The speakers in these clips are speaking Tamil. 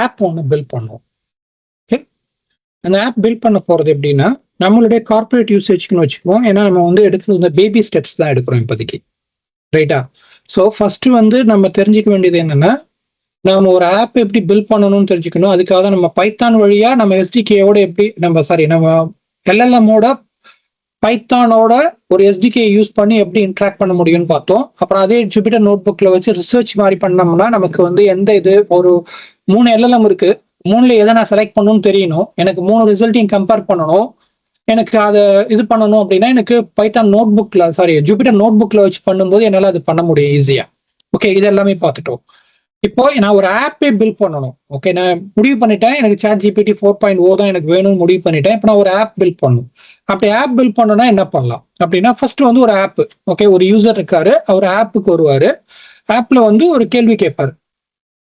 ஆப் ஒன்று பில்ட் பண்ணுவோம். ஓகே, அந்த ஆப் பில்ட் பண்ண போகிறது எப்படின்னா, நம்மளுடைய கார்பரேட் யூசேஜ்க்குன்னு வச்சுக்குவோம். ஏன்னா நம்ம வந்து எடுக்கிறது வந்து பேபி ஸ்டெப்ஸ் தான் எடுக்கிறோம் இப்போதைக்கு, ரைட்டா? ஸோ ஃபர்ஸ்ட் வந்து நம்ம தெரிஞ்சுக்க வேண்டியது என்னன்னா, நம்ம ஒரு ஆப் எப்படி பில்ட் பண்ணணும்னு தெரிஞ்சுக்கணும். அதுக்காக நம்ம பைத்தான் வழியா நம்ம எஸ்டிகேயோட எப்படி நம்ம எல்எல்எம்மோட பைத்தானோட ஒரு எஸ்டிகே யூஸ் பண்ணி எப்படி இன்ட்ராக்ட் பண்ண முடியும்னு பார்த்தோம். அப்புறம் அதே ஜூபிட்டர் நோட் புக்ல வச்சு ரிசர்ச் மாதிரி பண்ணோம்னா நமக்கு வந்து ஒரு 3 எல்எல்எம் இருக்கு, 3ல எதை நான் செலக்ட் பண்ணணும்னு தெரியணும். எனக்கு 3 ரிசல்ட்டையும் கம்பேர் பண்ணணும். எனக்கு அதை இது பண்ணணும் அப்படின்னா எனக்கு பைத்தான் ஜூபிட்டர் நோட் புக்ல வச்சு பண்ணும்போது என்னால் அது பண்ண முடியும் ஈஸியா. ஓகே, இது எல்லாமே பார்த்துட்டோம். இப்போ நான் ஒரு ஆப்பே பில்ட் பண்ணணும். ஓகே, நான் முடிவு பண்ணிட்டேன், எனக்கு ChatGPT 4.0 தான் எனக்கு வேணும்னு முடிவு பண்ணிட்டேன். இப்போ நான் ஒரு ஆப் பில்ட் பண்ணணும். அப்படி ஆப் பில்ட் பண்ணணும்னா என்ன பண்ணலாம் அப்படின்னா, ஃபர்ஸ்ட் வந்து ஒரு ஆப், ஓகே, ஒரு யூசர் இருக்காரு, அவர் ஆப்புக்கு வருவாரு, ஆப்ல வந்து ஒரு கேள்வி கேட்பாரு.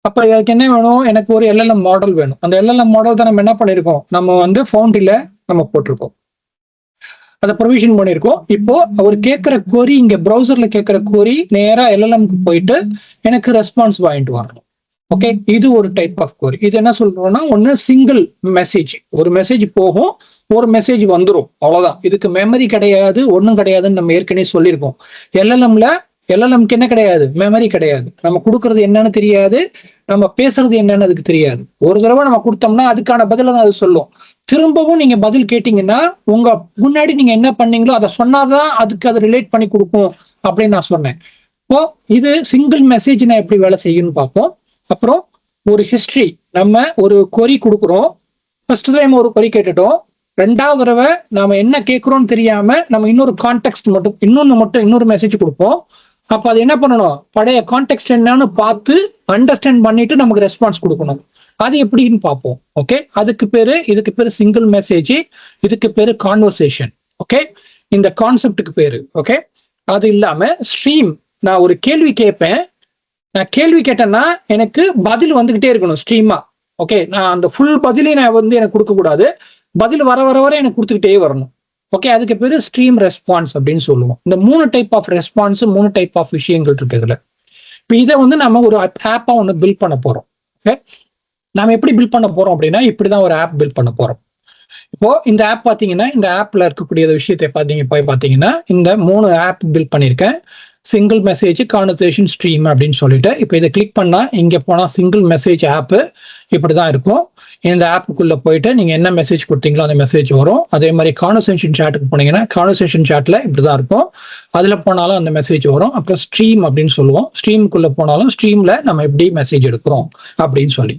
அப்ப எனக்கு என்ன வேணும், எனக்கு ஒரு எல்எல்எம் மாடல் வேணும். அந்த எல்எல்எம் மாடல் தான் நம்ம என்ன பண்ணிருக்கோம், நம்ம வந்து ஃபவுண்டரியில நம்ம போட்டிருக்கோம், அதை ப்ரொவிஷன் பண்ணியிருக்கோம். இப்போ அவர் கேட்கிற கோரி, இங்க ப்ரௌசர்ல கேட்கிற கோரி நேரா எல்எல்எம்க்கு போயிட்டு எனக்கு ரெஸ்பான்ஸ் வாங்கிட்டு வரணும். ஓகே, இது ஒரு டைப் ஆஃப் கோரி. இது என்ன சொல்றோம்னா, ஒன்னு சிங்கிள் மெசேஜ், ஒரு மெசேஜ் போகும், ஒரு மெசேஜ் வந்துடும், அவ்வளவுதான். இதுக்கு மெமரி கிடையாது, ஒன்றும் கிடையாதுன்னு நம்ம ஏற்கனவே சொல்லியிருக்கோம். எல்எல்எம்க்கு என்ன கிடையாது, மெமரி கிடையாது. நம்ம கொடுக்கறது என்னன்னு தெரியாது, நம்ம பேசுறது என்னன்னு அதுக்கு தெரியாது. ஒரு தடவை நம்ம கொடுத்தோம்னா அதுக்கான பதில தான் அது சொல்லும். திரும்பவும் நீங்க பதில் கேட்டீங்கன்னா உங்க முன்னாடி நீங்க என்ன பண்ணீங்களோ அதை சொன்னாதான் அதுக்கு அதை ரிலேட் பண்ணி கொடுக்கும் அப்படின்னு நான் சொன்னேன். இப்போ இது சிங்கிள் மெசேஜ் நான் எப்படி வேலை செய்யும்னு பார்ப்போம். அப்புறம் ஒரு ஹிஸ்டரி, நம்ம ஒரு கொரி கொடுக்குறோம், ஃபர்ஸ்ட் டைம் ஒரு கொரி கேட்டுட்டோம், ரெண்டாவது தடவை நாம என்ன கேட்கிறோம்னு தெரியாம நம்ம இன்னொரு கான்டெக்ட் மட்டும் இன்னொரு மெசேஜ் கொடுப்போம். அப்ப அது என்ன பண்ணணும், பழைய கான்டெக்ட் என்னன்னு பார்த்து அண்டர்ஸ்டாண்ட் பண்ணிட்டு நமக்கு ரெஸ்பான்ஸ் கொடுக்கணும். அது எப்படின்னு பார்ப்போம். ஓகே, இதுக்கு பேரு சிங்கிள் மெசேஜ், இதுக்கு பேரு கான்வர்சேஷன். ஓகே, இந்த கான்செப்டுக்கு பேரு. ஓகே, அது இல்லாம ஸ்ட்ரீம், நான் ஒரு கேள்வி கேட்பேன், நான் கேள்வி கேட்டேன்னா எனக்கு பதில் வந்துகிட்டே இருக்கணும் ஸ்ட்ரீமா. ஓகே, நான் அந்த ஃபுல் பதிலையும் நான் வந்து எனக்கு கொடுக்க கூடாது, பதில் வர வர வர எனக்கு கொடுத்துக்கிட்டே வரணும். ஓகே, அதுக்கு பேரு ஸ்ட்ரீம் ரெஸ்பான்ஸ் அப்படின்னு சொல்லுவோம். இந்த 3 type of response, 3 type of விஷயங்கள் இருக்கு இதுல. இப்போ இதை வந்து நம்ம ஒரு ஆப்பா ஒன்று பில்ட் பண்ண போறோம். ஓகே, நாம எப்படி பில்ட் பண்ண போறோம் அப்படின்னா, இப்படிதான் ஒரு ஆப் பில்ட் பண்ண போறோம். இப்போ இந்த ஆப் பாத்தீங்கன்னா, இந்த ஆப்ல இருக்கக்கூடிய விஷயத்தை பாத்தீங்கன்னா இந்த 3 ஆப் பில்ட் பண்ணிருக்கேன். சிங்கிள் மெசேஜ், கான்வர்சேஷன், ஸ்ட்ரீம் அப்படின்னு சொல்லிட்டு. இப்போ இதை கிளிக் பண்ணா இங்க போனா சிங்கிள் மெசேஜ் ஆப் இப்படிதான் இருக்கும். இந்த ஆப்புக்குள்ள போயிட்டு நீங்க என்ன மெசேஜ் கொடுத்தீங்களோ அந்த மெசேஜ் வரும். அதே மாதிரி கான்வர்சேஷன் சாட்டுக்கு போனீங்கன்னா கான்வர்சேஷன் சாட்ல இப்படிதான் இருக்கும், அதுல போனாலும் அந்த மெசேஜ் வரும். அப்புறம் ஸ்ட்ரீம் அப்படின்னு சொல்லுவோம், ஸ்ட்ரீமுக்குள்ள போனாலும் ஸ்ட்ரீம்ல நம்ம எப்படி மெசேஜ் எடுக்கிறோம் அப்படின்னு சொல்லி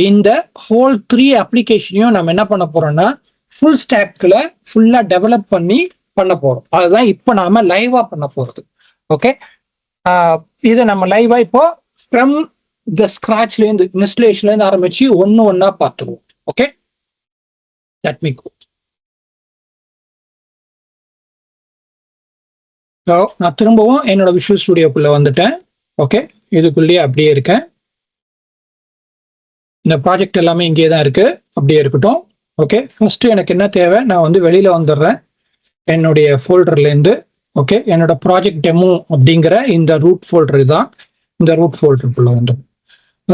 இந்த ஹோல் 3 அப்ளிகேஷனையும் நம்ம என்ன பண்ண போறோம்னா ஃபுல் ஸ்டாக்ல ஃபுல்லா டெவலப் பண்ண போறோம். அதுதான் இப்போ நாம லைவா பண்ண போறது. ஓகே, இதை நம்ம லைவா இப்போ ஃப்ரம் த ஸ்கிராச்ல இருந்து இன்ஸ்டலேஷன்ல இருந்து ஆரம்பிச்சு ஒன்னா பார்த்துருவோம். Okay, let me go. நான் திரும்பவும் என்னோட விஷுவல் ஸ்டுடியோக்குள்ள வந்துட்டேன். ஓகே, இதுக்குள்ளேயே அப்படியே இருக்கேன். இந்த ப்ராஜெக்ட் எல்லாமே இங்கே தான் இருக்கு, அப்படியே இருக்கட்டும். ஓகே, ஃபர்ஸ்ட் எனக்கு என்ன தேவை, நான் வந்து வெளியில வந்துடுறேன் என்னுடைய ஃபோல்டர்ல இருந்து. ஓகே, என்னோட ப்ராஜெக்ட் டெமோ அப்படிங்கிற இந்த ரூட் ஃபோல்டர் தான். இந்த ரூட் ஃபோல்டருக்குள்ள வந்து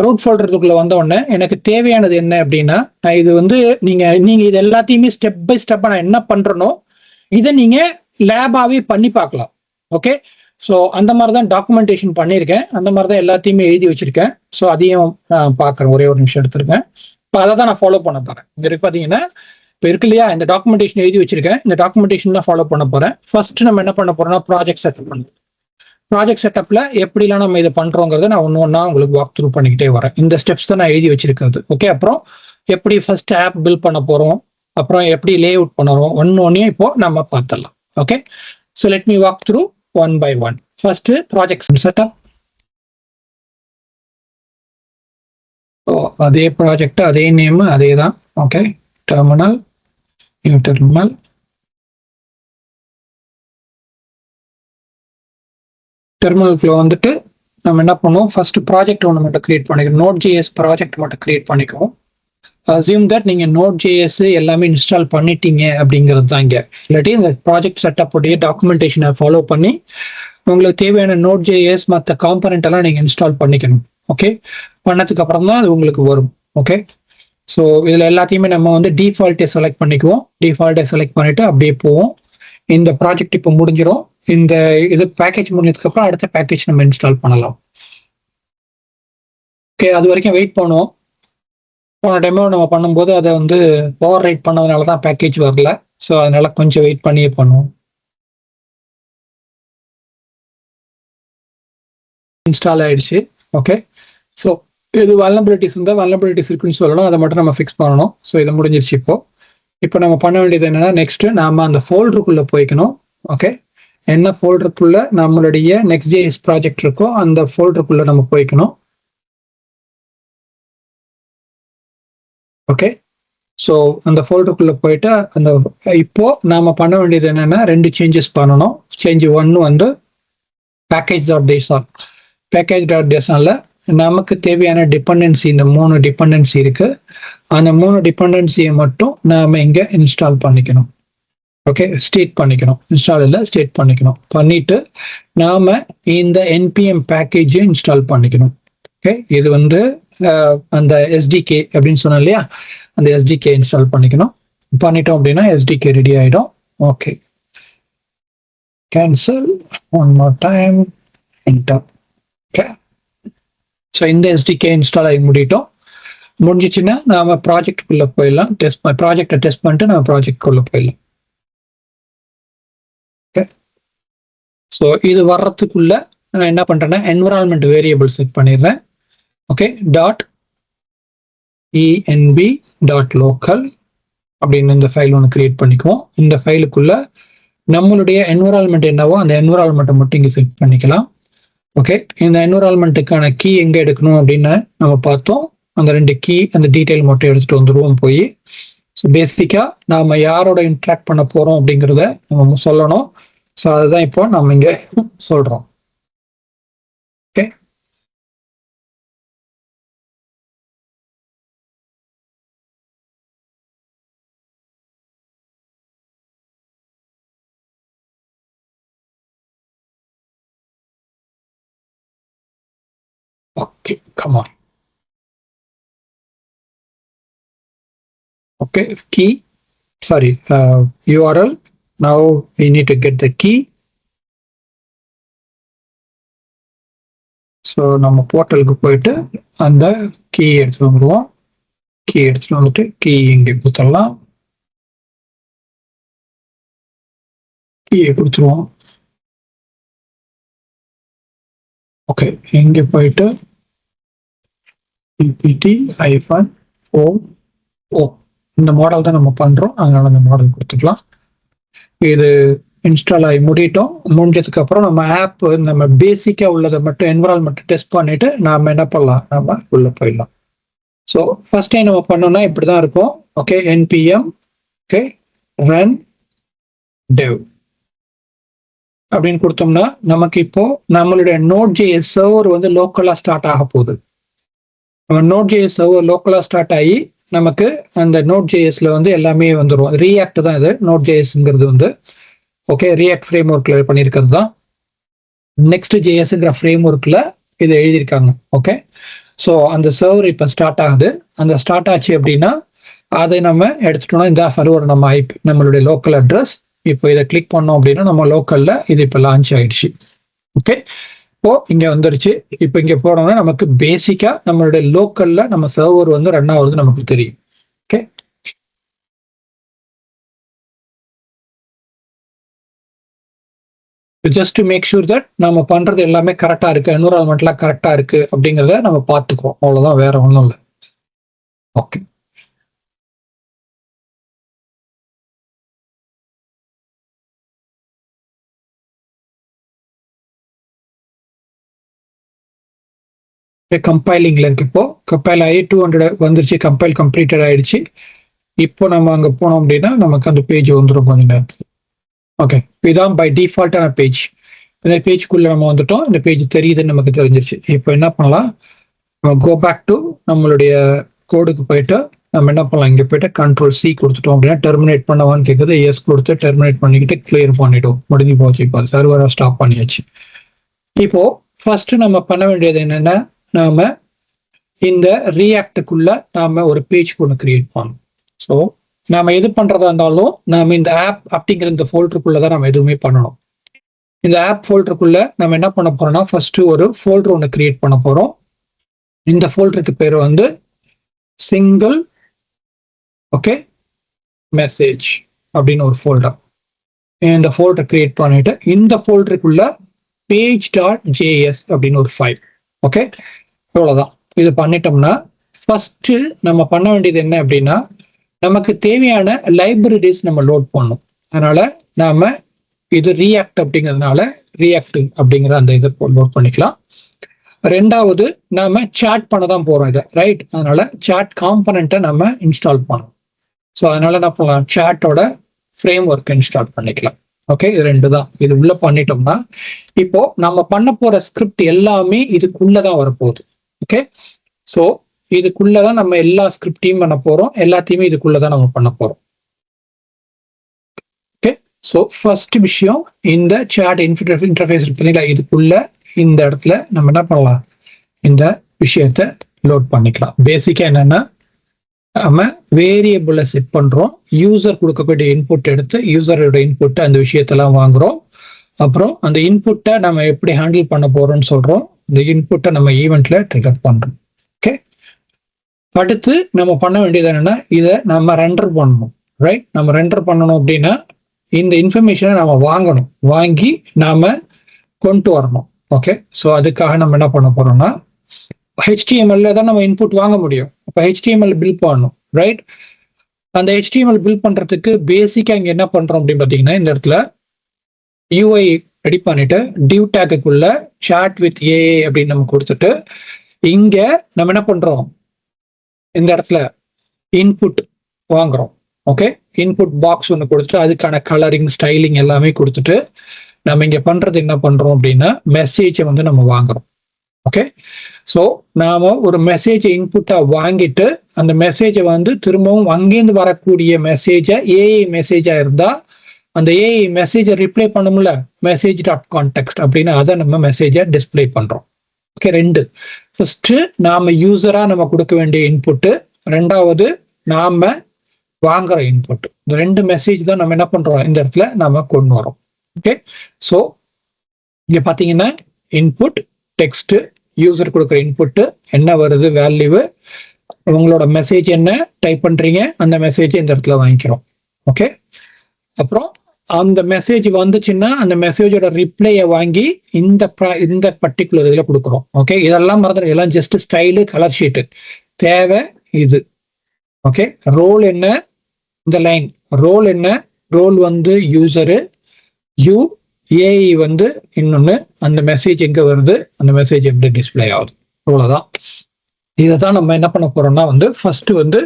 ரூட் ஃபோல்டருக்குள்ள வந்த உடனே எனக்கு தேவையானது என்ன அப்படின்னா, நான் இது வந்து நீங்க இது எல்லாத்தையுமே ஸ்டெப் பை ஸ்டெப்பா நான் என்ன பண்றேனோ இதை நீங்க லேபாவே பண்ணி பார்க்கலாம். ஓகே, ஸோ அந்த மாதிரி தான் டாக்குமெண்டேஷன் பண்ணியிருக்கேன், அந்த மாதிரி தான் எல்லாத்தையுமே எழுதி வச்சிருக்கேன். ஸோ அதையும் நான் பார்க்குறேன், ஒரே ஒரு நிமிஷம் எடுத்துருக்கேன். இப்போ அதை தான் நான் ஃபாலோ பண்ண போறேன். இங்க இருக்கு பார்த்தீங்கன்னா, இப்போ இருக்கு இல்லையா, இந்த டாக்குமெண்டேஷன் எழுதி வச்சிருக்கேன், இந்த டாக்குமெண்டேஷன் தான் ஃபாலோ பண்ண போறேன். ஃபர்ஸ்ட் நம்ம என்ன பண்ண போறோம்னா ப்ராஜெக்ட் செட்டப் பண்ணுவோம். ப்ராஜெக்ட் செட்டப்ல எப்படிலாம் நம்ம இதை பண்றோங்கிறத நான் ஒன்னா உங்களுக்கு வாக் த்ரூ பண்ணிக்கிட்டே வரேன். இந்த ஸ்டெப்ஸ் தான் நான் எழுதி வச்சிருக்கிறது. ஓகே, அப்புறம் எப்படி ஃபர்ஸ்ட் ஆப் பில்ட் பண்ண போறோம், அப்புறம் எப்படி லே அவுட் பண்ணுறோம், ஒன்னையும் இப்போ நம்ம பார்த்துடலாம். Okay, so let me walk through one by one. First project setup. அதே ப்ராஜெக்ட், அதே நேம், அதே தான். Okay, terminal, new terminal. டெர்மினல்குள்ள வந்துட்டு நம்ம என்ன பண்ணுவோம், ஃபர்ஸ்ட் ப்ராஜெக்ட் ஒன்று மட்டும் கிரியேட் பண்ணிக்கணும். Node.js ப்ராஜெக்ட் மட்டும் கிரியேட் பண்ணிக்குவோம். அசியூம் தட் நீங்க Node.js எல்லாமே இன்ஸ்டால் பண்ணிட்டீங்க அப்படிங்கிறது தான் இங்க. இல்லாட்டி இந்த ப்ராஜெக்ட் செட்டப் உடைய டாக்குமெண்டேஷனை ஃபாலோ பண்ணி உங்களுக்கு தேவையான Node.js மற்ற காம்பனண்ட் எல்லாம் நீங்க இன்ஸ்டால் பண்ணிக்கணும். ஓகே, பண்ணதுக்கு அப்புறம் தான் அது உங்களுக்கு வரும். ஓகே. ஸோ இதில் எல்லாத்தையுமே நம்ம வந்து டிஃபால்ட்டை செலக்ட் பண்ணிக்குவோம். டிஃபால்ட்டை செலக்ட் பண்ணிட்டு அப்படியே போவோம். இந்த ப்ராஜெக்ட் இப்போ முடிஞ்சிடும். இந்த இது பேக்கேஜ் முடிஞ்சதுக்கு அப்புறம் அடுத்த பேக்கேஜ் நம்ம இன்ஸ்டால் பண்ணலாம். ஓகே, அது வரைக்கும் வெயிட் பண்ணுவோம். போன டைமோ நம்ம பண்ணும்போது அதை வந்து ஓவர் ரைட் பண்ணதுனால தான் பேக்கேஜ் வரல. ஸோ அதனால கொஞ்சம் வெயிட் பண்ணியே பண்ணுவோம். இன்ஸ்டால் ஆயிடுச்சு. ஓகே, ஸோ இது வல்னபிலிட்டிஸ் இருந்தால் வல்னபிலிட்டிஸ் இருக்குன்னு சொல்லணும். அதை மட்டும் நம்ம ஃபிக்ஸ் பண்ணணும். ஸோ இது முடிஞ்சிருச்சு. இப்போ நம்ம பண்ண வேண்டியது என்னன்னா, நெக்ஸ்ட் நாம அந்த ஃபோல்டருக்குள்ள போய்க்கணும். ஓகே, என்ன ஃபோல்டருக்குள்ள நம்மளுடைய Next.js ப்ராஜெக்ட் இருக்கோ அந்த ஃபோல்டருக்குள்ள நம்ம போய்க்கணும். ஓகே, ஸோ அந்த ஃபோல்டருக்குள்ள போயிட்டு அந்த இப்போ நாம பண்ண வேண்டியது என்னன்னா 2 சேஞ்சஸ் பண்ணணும். சேஞ்ச் 1 வந்து package.json. package.jsonல நமக்கு தேவையான டிபெண்டன்சி இந்த 3 டிபெண்டன்சி இருக்கு. அந்த 3 டிபெண்டன்சியை மட்டும் நாம இங்க இன்ஸ்டால் பண்ணிக்கணும். ஓகே, ஸ்டேட் பண்ணிக்கணும். இன்ஸ்டால் இல்லை, ஸ்டேட் பண்ணிக்கணும். பண்ணிட்டு நாம இந்த npm பேக்கேஜை இன்ஸ்டால் பண்ணிக்கணும். ஓகே, இது வந்து அந்த எஸ்டிகே அப்படின்னு சொன்னோம் இல்லையா, அந்த எஸ்டிகே இன்ஸ்டால் பண்ணிக்கணும். பண்ணிட்டோம் அப்படின்னா எஸ்டிகே ரெடி ஆயிடும். Okay, cancel, one more time, enter. Okay, so இந்த எஸ்டிகே இன்ஸ்டால் ஆகி முடிட்டோம். முடிஞ்சிச்சுன்னா நாம ப்ராஜெக்டுக்குள்ள போயிடலாம். ப்ராஜெக்டை டெஸ்ட் பண்ணிட்டு நம்ம ப்ராஜெக்ட்குள்ள போயிடலாம். ஓகே, ஸோ இது வர்றதுக்குள்ள நான் என்ன பண்றேன்னா என்விரான்மெண்ட் வேரியபிள் செட் பண்ணிடுறேன். ஓகே, .env.local அப்படின்னு இந்த ஃபைல் ஒன்று கிரியேட் பண்ணிக்குவோம். இந்த ஃபைலுக்குள்ள நம்மளுடைய என்விரான்மெண்ட் என்னவோ அந்த என்விரான்மெண்ட்டை மட்டும் இங்கே செட் பண்ணிக்கலாம். ஓகே, இந்த என்விரான்மெண்ட்டுக்கான கீ எங்கே எடுக்கணும் அப்படின்னு நம்ம பார்த்தோம். அந்த 2 கீ அந்த டீட்டெயில் மட்டும் எடுத்துட்டு வந்துடுவோம் போய். ஸோ பேசிக்காக நாம் யாரோட இன்ட்ராக்ட் பண்ண போகிறோம் அப்படிங்கிறத நம்ம சொல்லணும். ஸோ அதுதான் இப்போ நம்ம இங்கே சொல்கிறோம். Okay, okay, come on. Okay, key, sorry, URL. Now we need to get the key. So நம்ம போர்ட்டலுக்கு போயிட்டு அந்த கீ எடுத்துட்டு வந்துடுவோம். கீ எடுத்துட்டு வந்துட்டு கீ இங்கே கொடுத்துடலாம். கீயை கொடுத்துருவோம். ஓகே, இங்கே போயிட்டு ppt-o இந்த மாடல் தான் நம்ம பண்றோம். அதனால இந்த மாடல் கொடுத்துக்கலாம். இது இன்ஸ்டால் ஆகி முடிட்டோம். முடிஞ்சதுக்கு அப்புறம் நம்ம ஆப் நம்ம பேசிக்கா உள்ளதை மட்டும் என்விரான்மெண்ட் டெஸ்ட் பண்ணிட்டு நாம என்ன பண்ணலாம், நம்ம உள்ள போயிடலாம். ஸோ ஃபர்ஸ்ட் டைம் நம்ம பண்ணோம்னா இப்படிதான் இருக்கும். Okay, npm okay run dev அப்படின்னு கொடுத்தோம்னா நமக்கு இப்போ நம்மளுடைய Node.js சர்வர் வந்து லோக்கலா ஸ்டார்ட் ஆக போகுது. நம்ம Node.js சர்வர் லோக்கலா ஸ்டார்ட் ஆகி நமக்கு அந்த Node.jsல வந்து எல்லாமே வந்துடும். ரியாக்ட் தான் இது. Node.jsங்கிறது வந்து ஓகே ரியாக்ட் ஃப்ரேம் ஒர்க்ல பண்ணியிருக்கிறது தான். Next.jsங்கிற ஃப்ரேம் ஒர்க்ல இது எழுதியிருக்காங்க. ஓகே, ஸோ அந்த சர்வர் இப்போ ஸ்டார்ட் ஆகுது. அந்த ஸ்டார்ட் ஆச்சு அப்படின்னா அதை நம்ம எடுத்துட்டோம்னா இந்த சர்வர் நம்ம ஐபி நம்மளுடைய லோக்கல் அட்ரஸ். இப்போ இதை கிளிக் பண்ணோம் அப்படின்னா நம்ம லோக்கல்ல இது இப்போ லான்ச் ஆயிடுச்சு. ஓகே, இப்போ இங்க வந்துருச்சு. இப்போ இங்க போனோம்னா நமக்கு பேசிக்கா நம்மளுடைய லோக்கல்ல நம்ம சர்வர் வந்து ரன் ஆகுறது நமக்கு தெரியும். Okay, just to make sure that நம்ம பண்றது எல்லாமே கரெக்டா இருக்கு, என்விரான்மெண்ட்லாம் கரெக்டா இருக்கு அப்படிங்கிறத நம்ம பார்த்துக்கிறோம். அவ்வளவுதான், வேற ஒன்றும் இல்லை. ஓகே, கம்பைலிங்ல இருக்கு. இப்போ கம்பைல் ஆகி 200 வந்துருச்சு. கம்பைல் கம்ப்ளீட்டட் ஆயிடுச்சு. இப்போ நம்ம அங்க போனோம் அப்படின்னா நமக்கு அந்த பேஜ் வந்துடும் கொஞ்ச நேரத்துக்கு. ஓகே, இதான் பை டிஃபால்ட்டான பேஜ். இந்த பேஜ்க்குள்ள நம்ம வந்துட்டோம். இந்த பேஜ் தெரியுதுன்னு நமக்கு தெரிஞ்சிருச்சு. இப்போ என்ன பண்ணலாம், நம்ம கோ பேக் டு நம்மளுடைய கோடுக்கு போயிட்டு நம்ம என்ன பண்ணலாம், இங்கே போயிட்டு Ctrl+C கொடுத்துட்டோம் அப்படின்னா டெர்மினேட் பண்ணவான்னு கேட்குது. எஸ் கொடுத்து டெர்மினேட் பண்ணிக்கிட்டு கிளியர் பண்ணிட்டோம். முடிஞ்சு போச்சு. இப்போ சர்வரை ஸ்டாப் பண்ணியாச்சு. இப்போ ஃபர்ஸ்ட் நம்ம பண்ண வேண்டியது என்னன்னா, நாம இந்த ரியாக்டுக்குள்ள நாம ஒரு பேஜ் ஒன்று கிரியேட் பண்ணணும். ஸோ நாம எது பண்றதா இருந்தாலும் நாம இந்த ஆப் அப்படிங்கிற இந்த ஃபோல்டருக்குள்ளதான் நம்ம எதுவுமே பண்ணணும். இந்த ஆப் ஃபோல்டருக்குள்ள நம்ம என்ன பண்ண போறோம்னா ஃபர்ஸ்ட் ஒரு ஃபோல்டர் ஒன்று கிரியேட் பண்ண போறோம். இந்த ஃபோல்டருக்கு பேர் வந்து சிங்கிள் ஓகே மெசேஜ் அப்படின்னு ஒரு ஃபோல்டர். இந்த ஃபோல்டர் கிரியேட் பண்ணிட்டு இந்த ஃபோல்டருக்குள்ள page.js அப்படின்னு ஒரு ஃபைல். ஓகே, இவ்வளவுதான். இது பண்ணிட்டோம்னா ஃபர்ஸ்ட் நம்ம பண்ண வேண்டியது என்ன அப்படின்னா நமக்கு தேவையான லைப்ரரிஸ் நம்ம லோட் பண்ணணும். அதனால நாம இது ரியாக்ட் அப்படிங்கிறதுனால ரியாக்ட் அப்படிங்கிற அந்த இதை லோட் பண்ணிக்கலாம். ரெண்டாவது நாம சாட் பண்ண தான் போறோம் இதை, ரைட்? அதனால சாட் காம்பனண்ட்டை நம்ம இன்ஸ்டால் பண்ணணும். ஸோ அதனால என்ன பண்ணலாம், சாட்டோட ஃப்ரேம் ஒர்க் இன்ஸ்டால் பண்ணிக்கலாம். ஓகே, இது ரெண்டு தான். இது உள்ள பண்ணிட்டோம்னா இப்போ நம்ம பண்ண போற ஸ்கிரிப்ட் எல்லாமே இதுக்குள்ளதான் வரப்போகுது. ஓகே, ஸோ இதுக்குள்ளதான் நம்ம எல்லா ஸ்கிரிப்டையும் பண்ண போறோம், எல்லாத்தையுமே இதுக்குள்ளதான் நம்ம பண்ண போறோம். ஓகே, ஸோ ஃபர்ஸ்ட் விஷயம் இந்த சாட் இன்டர்ஃபேஸ் இருக்குங்களா, இதுக்குள்ள இந்த இடத்துல நம்ம என்ன பண்ணலாம், இந்த விஷயத்த லோட் பண்ணிக்கலாம். பேசிக்கா என்னன்னா நம்ம வேரியபிளை செட் பண்றோம், யூசர் கொடுக்கக்கூடிய இன்புட் எடுத்து யூசரோட இன்புட் அந்த விஷயத்தெல்லாம் வாங்குறோம். அப்புறம் அந்த இன்புட்டை நம்ம எப்படி ஹேண்டில் பண்ண போறோம்னு சொல்றோம். இந்த இன்புட்டை நம்ம ஈவெண்ட்ல ட்ரிகர் பண்றோம். ஓகே, அடுத்து நம்ம பண்ண வேண்டியது என்னன்னா இதை நம்ம ரெண்டர் பண்ணணும், ரைட்? நம்ம ரெண்டர் பண்ணணும் அப்படின்னா இந்த இன்ஃபர்மேஷனை நம்ம வாங்கணும், வாங்கி நாம கொண்டு வரணும். ஓகே, ஸோ அதுக்காக நம்ம என்ன பண்ண போறோம்னா HTML தான் நம்ம இன்புட் வாங்க முடியும். அப்போ HTML பில்ட் பண்ணணும், ரைட்? அந்த HTML பில்ட் பண்றதுக்கு பேசிக்கா இங்க என்ன பண்றோம் அப்படின்னு பாத்தீங்கன்னா இந்த இடத்துல UI ரெடி பண்ணிட்டு டிவ் டேக்குள்ள சாட் வித் AA அப்படின்னு நம்ம கொடுத்துட்டு இங்க நம்ம என்ன பண்றோம், இந்த இடத்துல இன்புட் வாங்குறோம். ஓகே, இன்புட் பாக்ஸ் ஒன்று கொடுத்துட்டு அதுக்கான கலரிங் ஸ்டைலிங் எல்லாமே கொடுத்துட்டு நம்ம இங்க பண்றது என்ன பண்றோம் அப்படின்னா மெசேஜை வந்து நம்ம வாங்குறோம். ஓகே, ஸோ நாம ஒரு மெசேஜை இன்புட்டா வாங்கிட்டு அந்த மெசேஜை வந்து திரும்பவும் அங்கேருந்து வரக்கூடிய மெசேஜை AI மெசேஜா இருந்தா அந்த AI மெசேஜை ரிப்ளை பண்ணும்ல, மெசேஜ் டாட் கான்டெக்ஸ்ட் அப்படின்னு அதை நம்ம மெசேஜை டிஸ்பிளே பண்றோம். ஓகே, ரெண்டு. ஃபர்ஸ்ட் நாம யூசரா நம்ம கொடுக்க வேண்டிய இன்புட்டு, ரெண்டாவது நாம வாங்குற இன்புட். இந்த ரெண்டு மெசேஜ் தான் நம்ம என்ன பண்றோம் இந்த இடத்துல நாம கொண்டு வரோம். ஓகே, ஸோ இங்க பாத்தீங்கன்னா இன்புட் டெக்ஸ்ட், யூசர் கொடுக்குற இன்புட் என்ன வருது வேல்யூ, உங்களோட மெசேஜ் என்ன டைப் பண்றீங்க அந்த மெசேஜை இந்த இடத்துல வாங்கிக்கிறோம். ஓகே, அப்புறம் அந்த மெசேஜ் வந்துச்சுன்னா அந்த மெசேஜோட ரிப்ளையை வாங்கி இந்த பர்டிகுலர் இதில் கொடுக்குறோம். ஓகே, இதெல்லாம் மறந்துடும், இதெல்லாம் ஜஸ்ட் ஸ்டைலு கலர் ஷீட்டு தேவை இது. ஓகே, ரோல் என்ன, இந்த லைன் ரோல் என்ன, ரோல் வந்து யூசரு, AI வந்து இன்னொன்னு, அந்த மெசேஜ் எங்க வருது, அந்த மெசேஜ் எப்படி டிஸ்பிளே ஆகுது, அவ்வளவுதான். இதை தான் நம்ம என்ன பண்ண போறோம்னா வந்து ஃபர்ஸ்ட் வந்து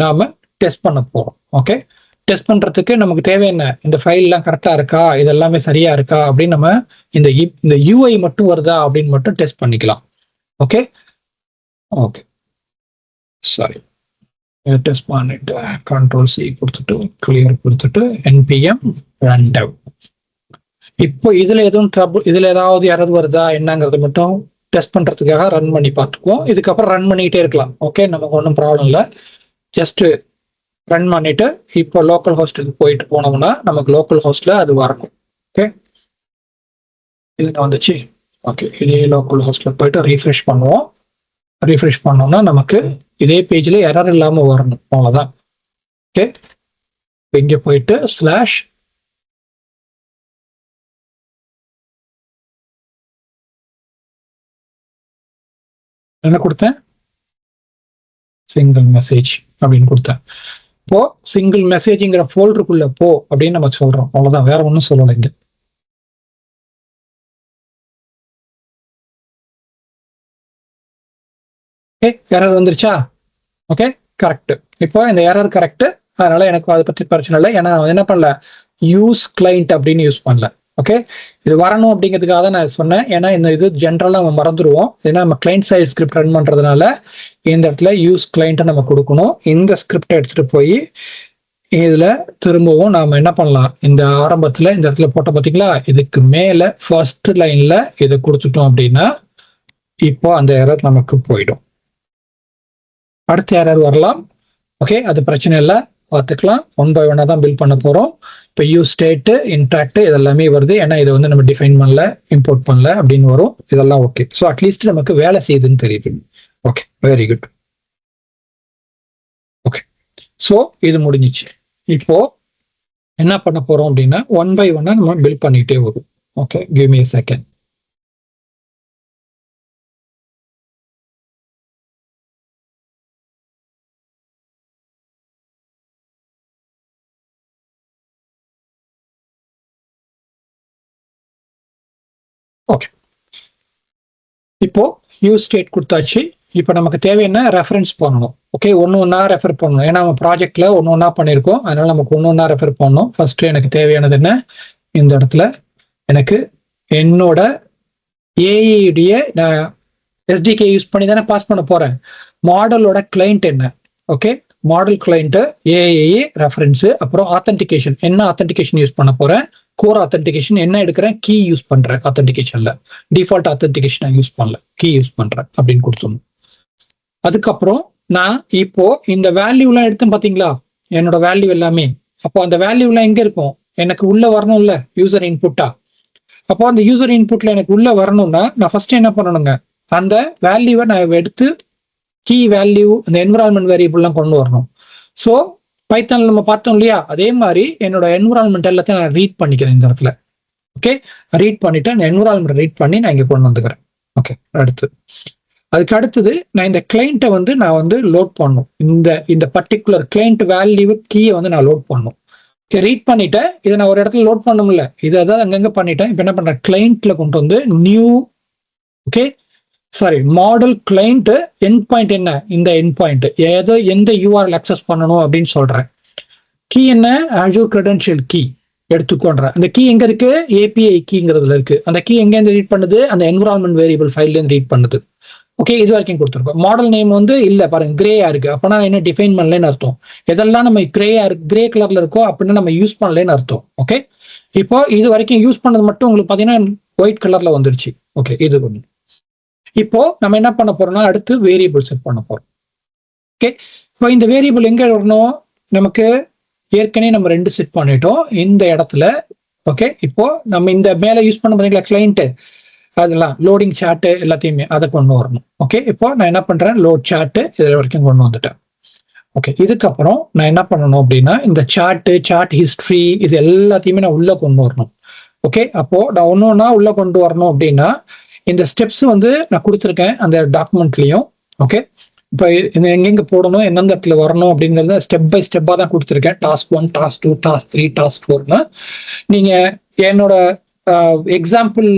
நாம டெஸ்ட் பண்ண போறோம். ஓகே, டெஸ்ட் பண்றதுக்கு நமக்கு தேவை என்ன, இந்த ஃபைல் எல்லாம் கரெக்டா இருக்கா, இது எல்லாமே சரியா இருக்கா அப்படின்னு நம்ம இந்த UI மட்டும் வருதா அப்படின்னு மட்டும் டெஸ்ட் பண்ணிக்கலாம். ஓகே ஓகே சாரி, டெஸ்ட் பண்ணிட்டு Ctrl+C கொடுத்துட்டு கிளியர் கொடுத்துட்டு npm run. இப்போ இதுல எதுவும் இதுல ஏதாவது எரர் வருதா என்னங்கிறது மட்டும் டெஸ்ட் பண்றதுக்காக ரன் பண்ணி பார்த்துக்குவோம். இதுக்கப்புறம் ரன் பண்ணிக்கிட்டே இருக்கலாம். ஓகே, நமக்கு ஒன்றும் ப்ராப்ளம் இல்லை. ஜஸ்ட் ரன் பண்ணிட்டு இப்போ லோக்கல் ஹோஸ்ட்டுக்கு போயிட்டு போனோம்னா நமக்கு லோக்கல் ஹோஸ்ட்ல அது வரணும். ஓகே, இது வந்துச்சு. ஓகே, இதே லோக்கல் ஹோஸ்ட்ல போயிட்டு ரீஃப்ரெஷ் பண்ணுவோம். ரீஃப்ரெஷ் பண்ணோம்னா நமக்கு இதே பேஜ்ல எரர் இல்லாம வரணும், அவ்வளவுதான். ஓகே, இங்க போயிட்டு ஸ்லாஷ் என்ன கொடுத்தேன், சிங்கிள் மெசேஜ் அப்படின்னு கொடுத்தேன். இப்போ சிங்கிள் மெசேஜ்ங்கிற ஃபோல்டருக்குள்ள போ அப்படின்னு நம்ம சொல்றோம், அவ்வளவுதான், வேற ஒன்றும் சொல்லலை இங்க. ஓகே, எரர் வந்துருச்சா? Okay, correct. இப்போ இந்த எரர் கரெக்ட், அதனால எனக்கு அதை பத்தி பிரச்சனை இல்லை. ஏன்னா என்ன பண்ணல, யூஸ் கிளைண்ட் அப்படின்னு யூஸ் பண்ணல. ஓகே, இது வரணும் அப்படிங்கிறதுக்காக தான் நான் சொன்னேன். ஏன்னா இந்த இது ஜென்ரலா நம்ம மறந்துடுவோம். ஏன்னா நம்ம கிளைண்ட் சைடு ஸ்கிரிப்ட் ரன் பண்றதுனால இந்த இடத்துல யூஸ் கிளைண்ட்டை நம்ம கொடுக்கணும். இந்த ஸ்கிரிப்டை எடுத்துட்டு போய் இதுல திரும்பவும் நாம என்ன பண்ணலாம், இந்த ஆரம்பத்துல இந்த இடத்துல போட்ட பாத்தீங்களா, இதுக்கு மேல ஃபர்ஸ்ட் லைன்ல இதை கொடுத்துட்டோம் அப்படின்னா இப்போ அந்த எரர் நமக்கு போயிடும். அடுத்த எரர் வரலாம். ஓகே, அது பிரச்சனை இல்லை, பார்த்துக்கலாம். 1 by 1 தான் பில்ட் பண்ண போறோம். இப்போ யூஸ் ஸ்டேட் இன்ட்ராக்ட் இதெல்லாமே வருது, ஏன்னா இதை வந்து நம்ம டிஃபைன் பண்ணல, இம்போர்ட் பண்ணல அப்படின்னு வரும். இதெல்லாம் ஓகே. ஸோ அட்லீஸ்ட் நமக்கு வேலை செய்யுதுன்னு தெரியுது. Okay, very good. Okay, so இது முடிஞ்சிச்சு. இப்போ என்ன பண்ண போறோம் அப்படின்னா 1 by 1 நம்ம பில்ட் பண்ணிட்டே வரும். Okay, give me a second. Okay, இப்போ யூஸ் ஸ்டேட் கொடுத்தாச்சு. இப்போ நமக்கு தேவையான ரெஃபரன்ஸ் பண்ணணும். ஓகே, ஒன்று ஒன்றா ரெஃபர் பண்ணணும், ஏன்னா நம்ம ப்ராஜெக்ட்ல ஒன்று ஒன்றா பண்ணியிருக்கோம், அதனால நமக்கு ஒன்று ஒன்றா ரெஃபர் பண்ணணும். ஃபர்ஸ்ட் எனக்கு தேவையானது என்ன, இந்த இடத்துல எனக்கு என்னோட ஏஐடைய நான் எஸ்டிகே யூஸ் பண்ணி தானே பாஸ் பண்ண போறேன். மாடலோட கிளைண்ட் என்ன, okay, model client AI reference, அப்புறம் ஆத்தென்டிகேஷன் என்ன ஆத்தென்டிகேஷன் யூஸ் பண்ண போறேன், கோர் ஆத்தென்டிகேஷன் என்ன எடுக்கிறேன், கீ யூஸ் பண்றேன் ஆத்தென்டிகேஷன்ல, டிஃபால்ட் ஆத்தென்டிகேஷன் யூஸ் பண்ணல, கீ யூஸ் பண்றேன் அப்படின்னு கொடுத்துடணும். அதுக்கப்புறம் நான் இப்போ இந்த வேல்யூலாம் எடுத்தேன் பாத்தீங்களா, என்னோட வேல்யூ எல்லாமே. அப்போ அந்த வேல்யூலாம் எங்க இருக்கும், எனக்கு உள்ள வரணும்ல, யூசர் இன்புட்டா. அப்போ அந்த யூசர் இன்புட்ல எனக்கு உள்ள வரணும்னா நான் ஃபர்ஸ்ட் என்ன பண்ணணுங்க, அந்த வேல்யூவை நான் எடுத்து கீ வேல்யூ இந்த என்விரான்மெண்ட் வேரியபிள்லாம் கொண்டு வரணும். ஸோ பைத்தான்ல நம்ம பார்த்தோம் இல்லையா, அதே மாதிரி என்னோட என்விரான்மெண்ட் எல்லாத்தையும் நான் ரீட் பண்ணிக்கிறேன் இந்த இடத்துல. ஓகே, ரீட் பண்ணிட்டு அந்த என்விரான்மெண்ட் ரீட் பண்ணி நான் இங்கே கொண்டு வந்துக்கிறேன். ஓகே, அதுக்கு அடுத்தது நான் இந்த கிளைண்ட்டை வந்து நான் வந்து லோட் பண்ணணும். இந்த பர்டிகுலர் கிளைண்ட் வேல்யூ கீயை வந்து நான் லோட் பண்ணணும். ஓகே, ரீட் பண்ணிட்டேன், இதை நான் ஒரு இடத்துல லோட் பண்ணணும்ல, இதை அதாவது அங்கங்க பண்ணிட்டேன். இப்போ என்ன பண்றேன், கிளைண்ட்ல கொண்டு வந்து new, okay sorry, model client end point என்ன, இந்த எண்ட் பாயிண்ட் எந்த யூஆர்எல் அக்சஸ் பண்ணணும் அப்படின்னு சொல்றேன். கீ என்ன, Azure Credential கீ எடுத்துக்கொள்றேன். அந்த கீ எங்க இருக்கு, ஏபிஐ கீங்கிறதுல இருக்கு. அந்த கீ எங்க இருந்து ரீட் பண்ணுது, அந்த என்விரான்மெண்ட் வேரியபிள் ஃபைல்ல இருந்து ரீட் பண்ணுது. ஓகே, இது வரைக்கும் கொடுத்துருக்கோம். மாடல் நேம் வந்து இல்ல பாருங்க, கிரேயா இருக்கு, அப்பனா என்ன டிஃபைன் பண்ணலன்னு அர்த்தம். எதெல்லாம் நம்ம கிரே கலர்ல இருக்கோ அப்படின்னா நம்ம யூஸ் பண்ணலன்னு அர்த்தம். ஓகே, இப்போ இது வரைக்கும் யூஸ் பண்ணது மட்டும் உங்களுக்கு பாத்தீங்கன்னா ஒயிட் கலர்ல வந்துருச்சு. ஓகே, இது ஒண்ணு. இப்போ நம்ம என்ன பண்ண போறோம்னா அடுத்து வேரியபிள் செட் பண்ண போறோம். ஓகே, இப்போ இந்த வேரியபிள் எங்க வரணும், நமக்கு ஏற்கனவே நம்ம 2 செட் பண்ணிட்டோம் இந்த இடத்துல. ஓகே, இப்போ நம்ம இந்த மேல யூஸ் பண்ண பாத்தீங்களா கிளைண்ட், அதெல்லாம் லோடிங் சாட் எல்லாத்தையுமே அதை கொண்டு வரணும். ஓகே, இப்போ நான் என்ன பண்றேன், லோட் சாட் இது வரைக்கும் கொண்டு வந்துட்டேன். ஓகே, இதுக்கப்புறம் நான் என்ன பண்ணணும் அப்படின்னா இந்த சாட் ஹிஸ்டரி இது எல்லாத்தையுமே நான் உள்ள கொண்டு வரணும். ஓகே, அப்போ நான் ஒன்னொன்னா உள்ள கொண்டு வரணும் அப்படின்னா இந்த ஸ்டெப்ஸ் வந்து நான் கொடுத்துருக்கேன் அந்த டாக்குமெண்ட்லயும். ஓகே, இப்போ எங்கெங்க போடணும், எந்தெந்த இடத்துல வரணும் அப்படிங்கிறத ஸ்டெப் பை ஸ்டெப்பாக தான் கொடுத்துருக்கேன். டாஸ்க் 1, டாஸ்க் 2, டாஸ்க் 3, டாஸ்க் 4னா நீங்க என்னோட எக்ஸாம்பிள்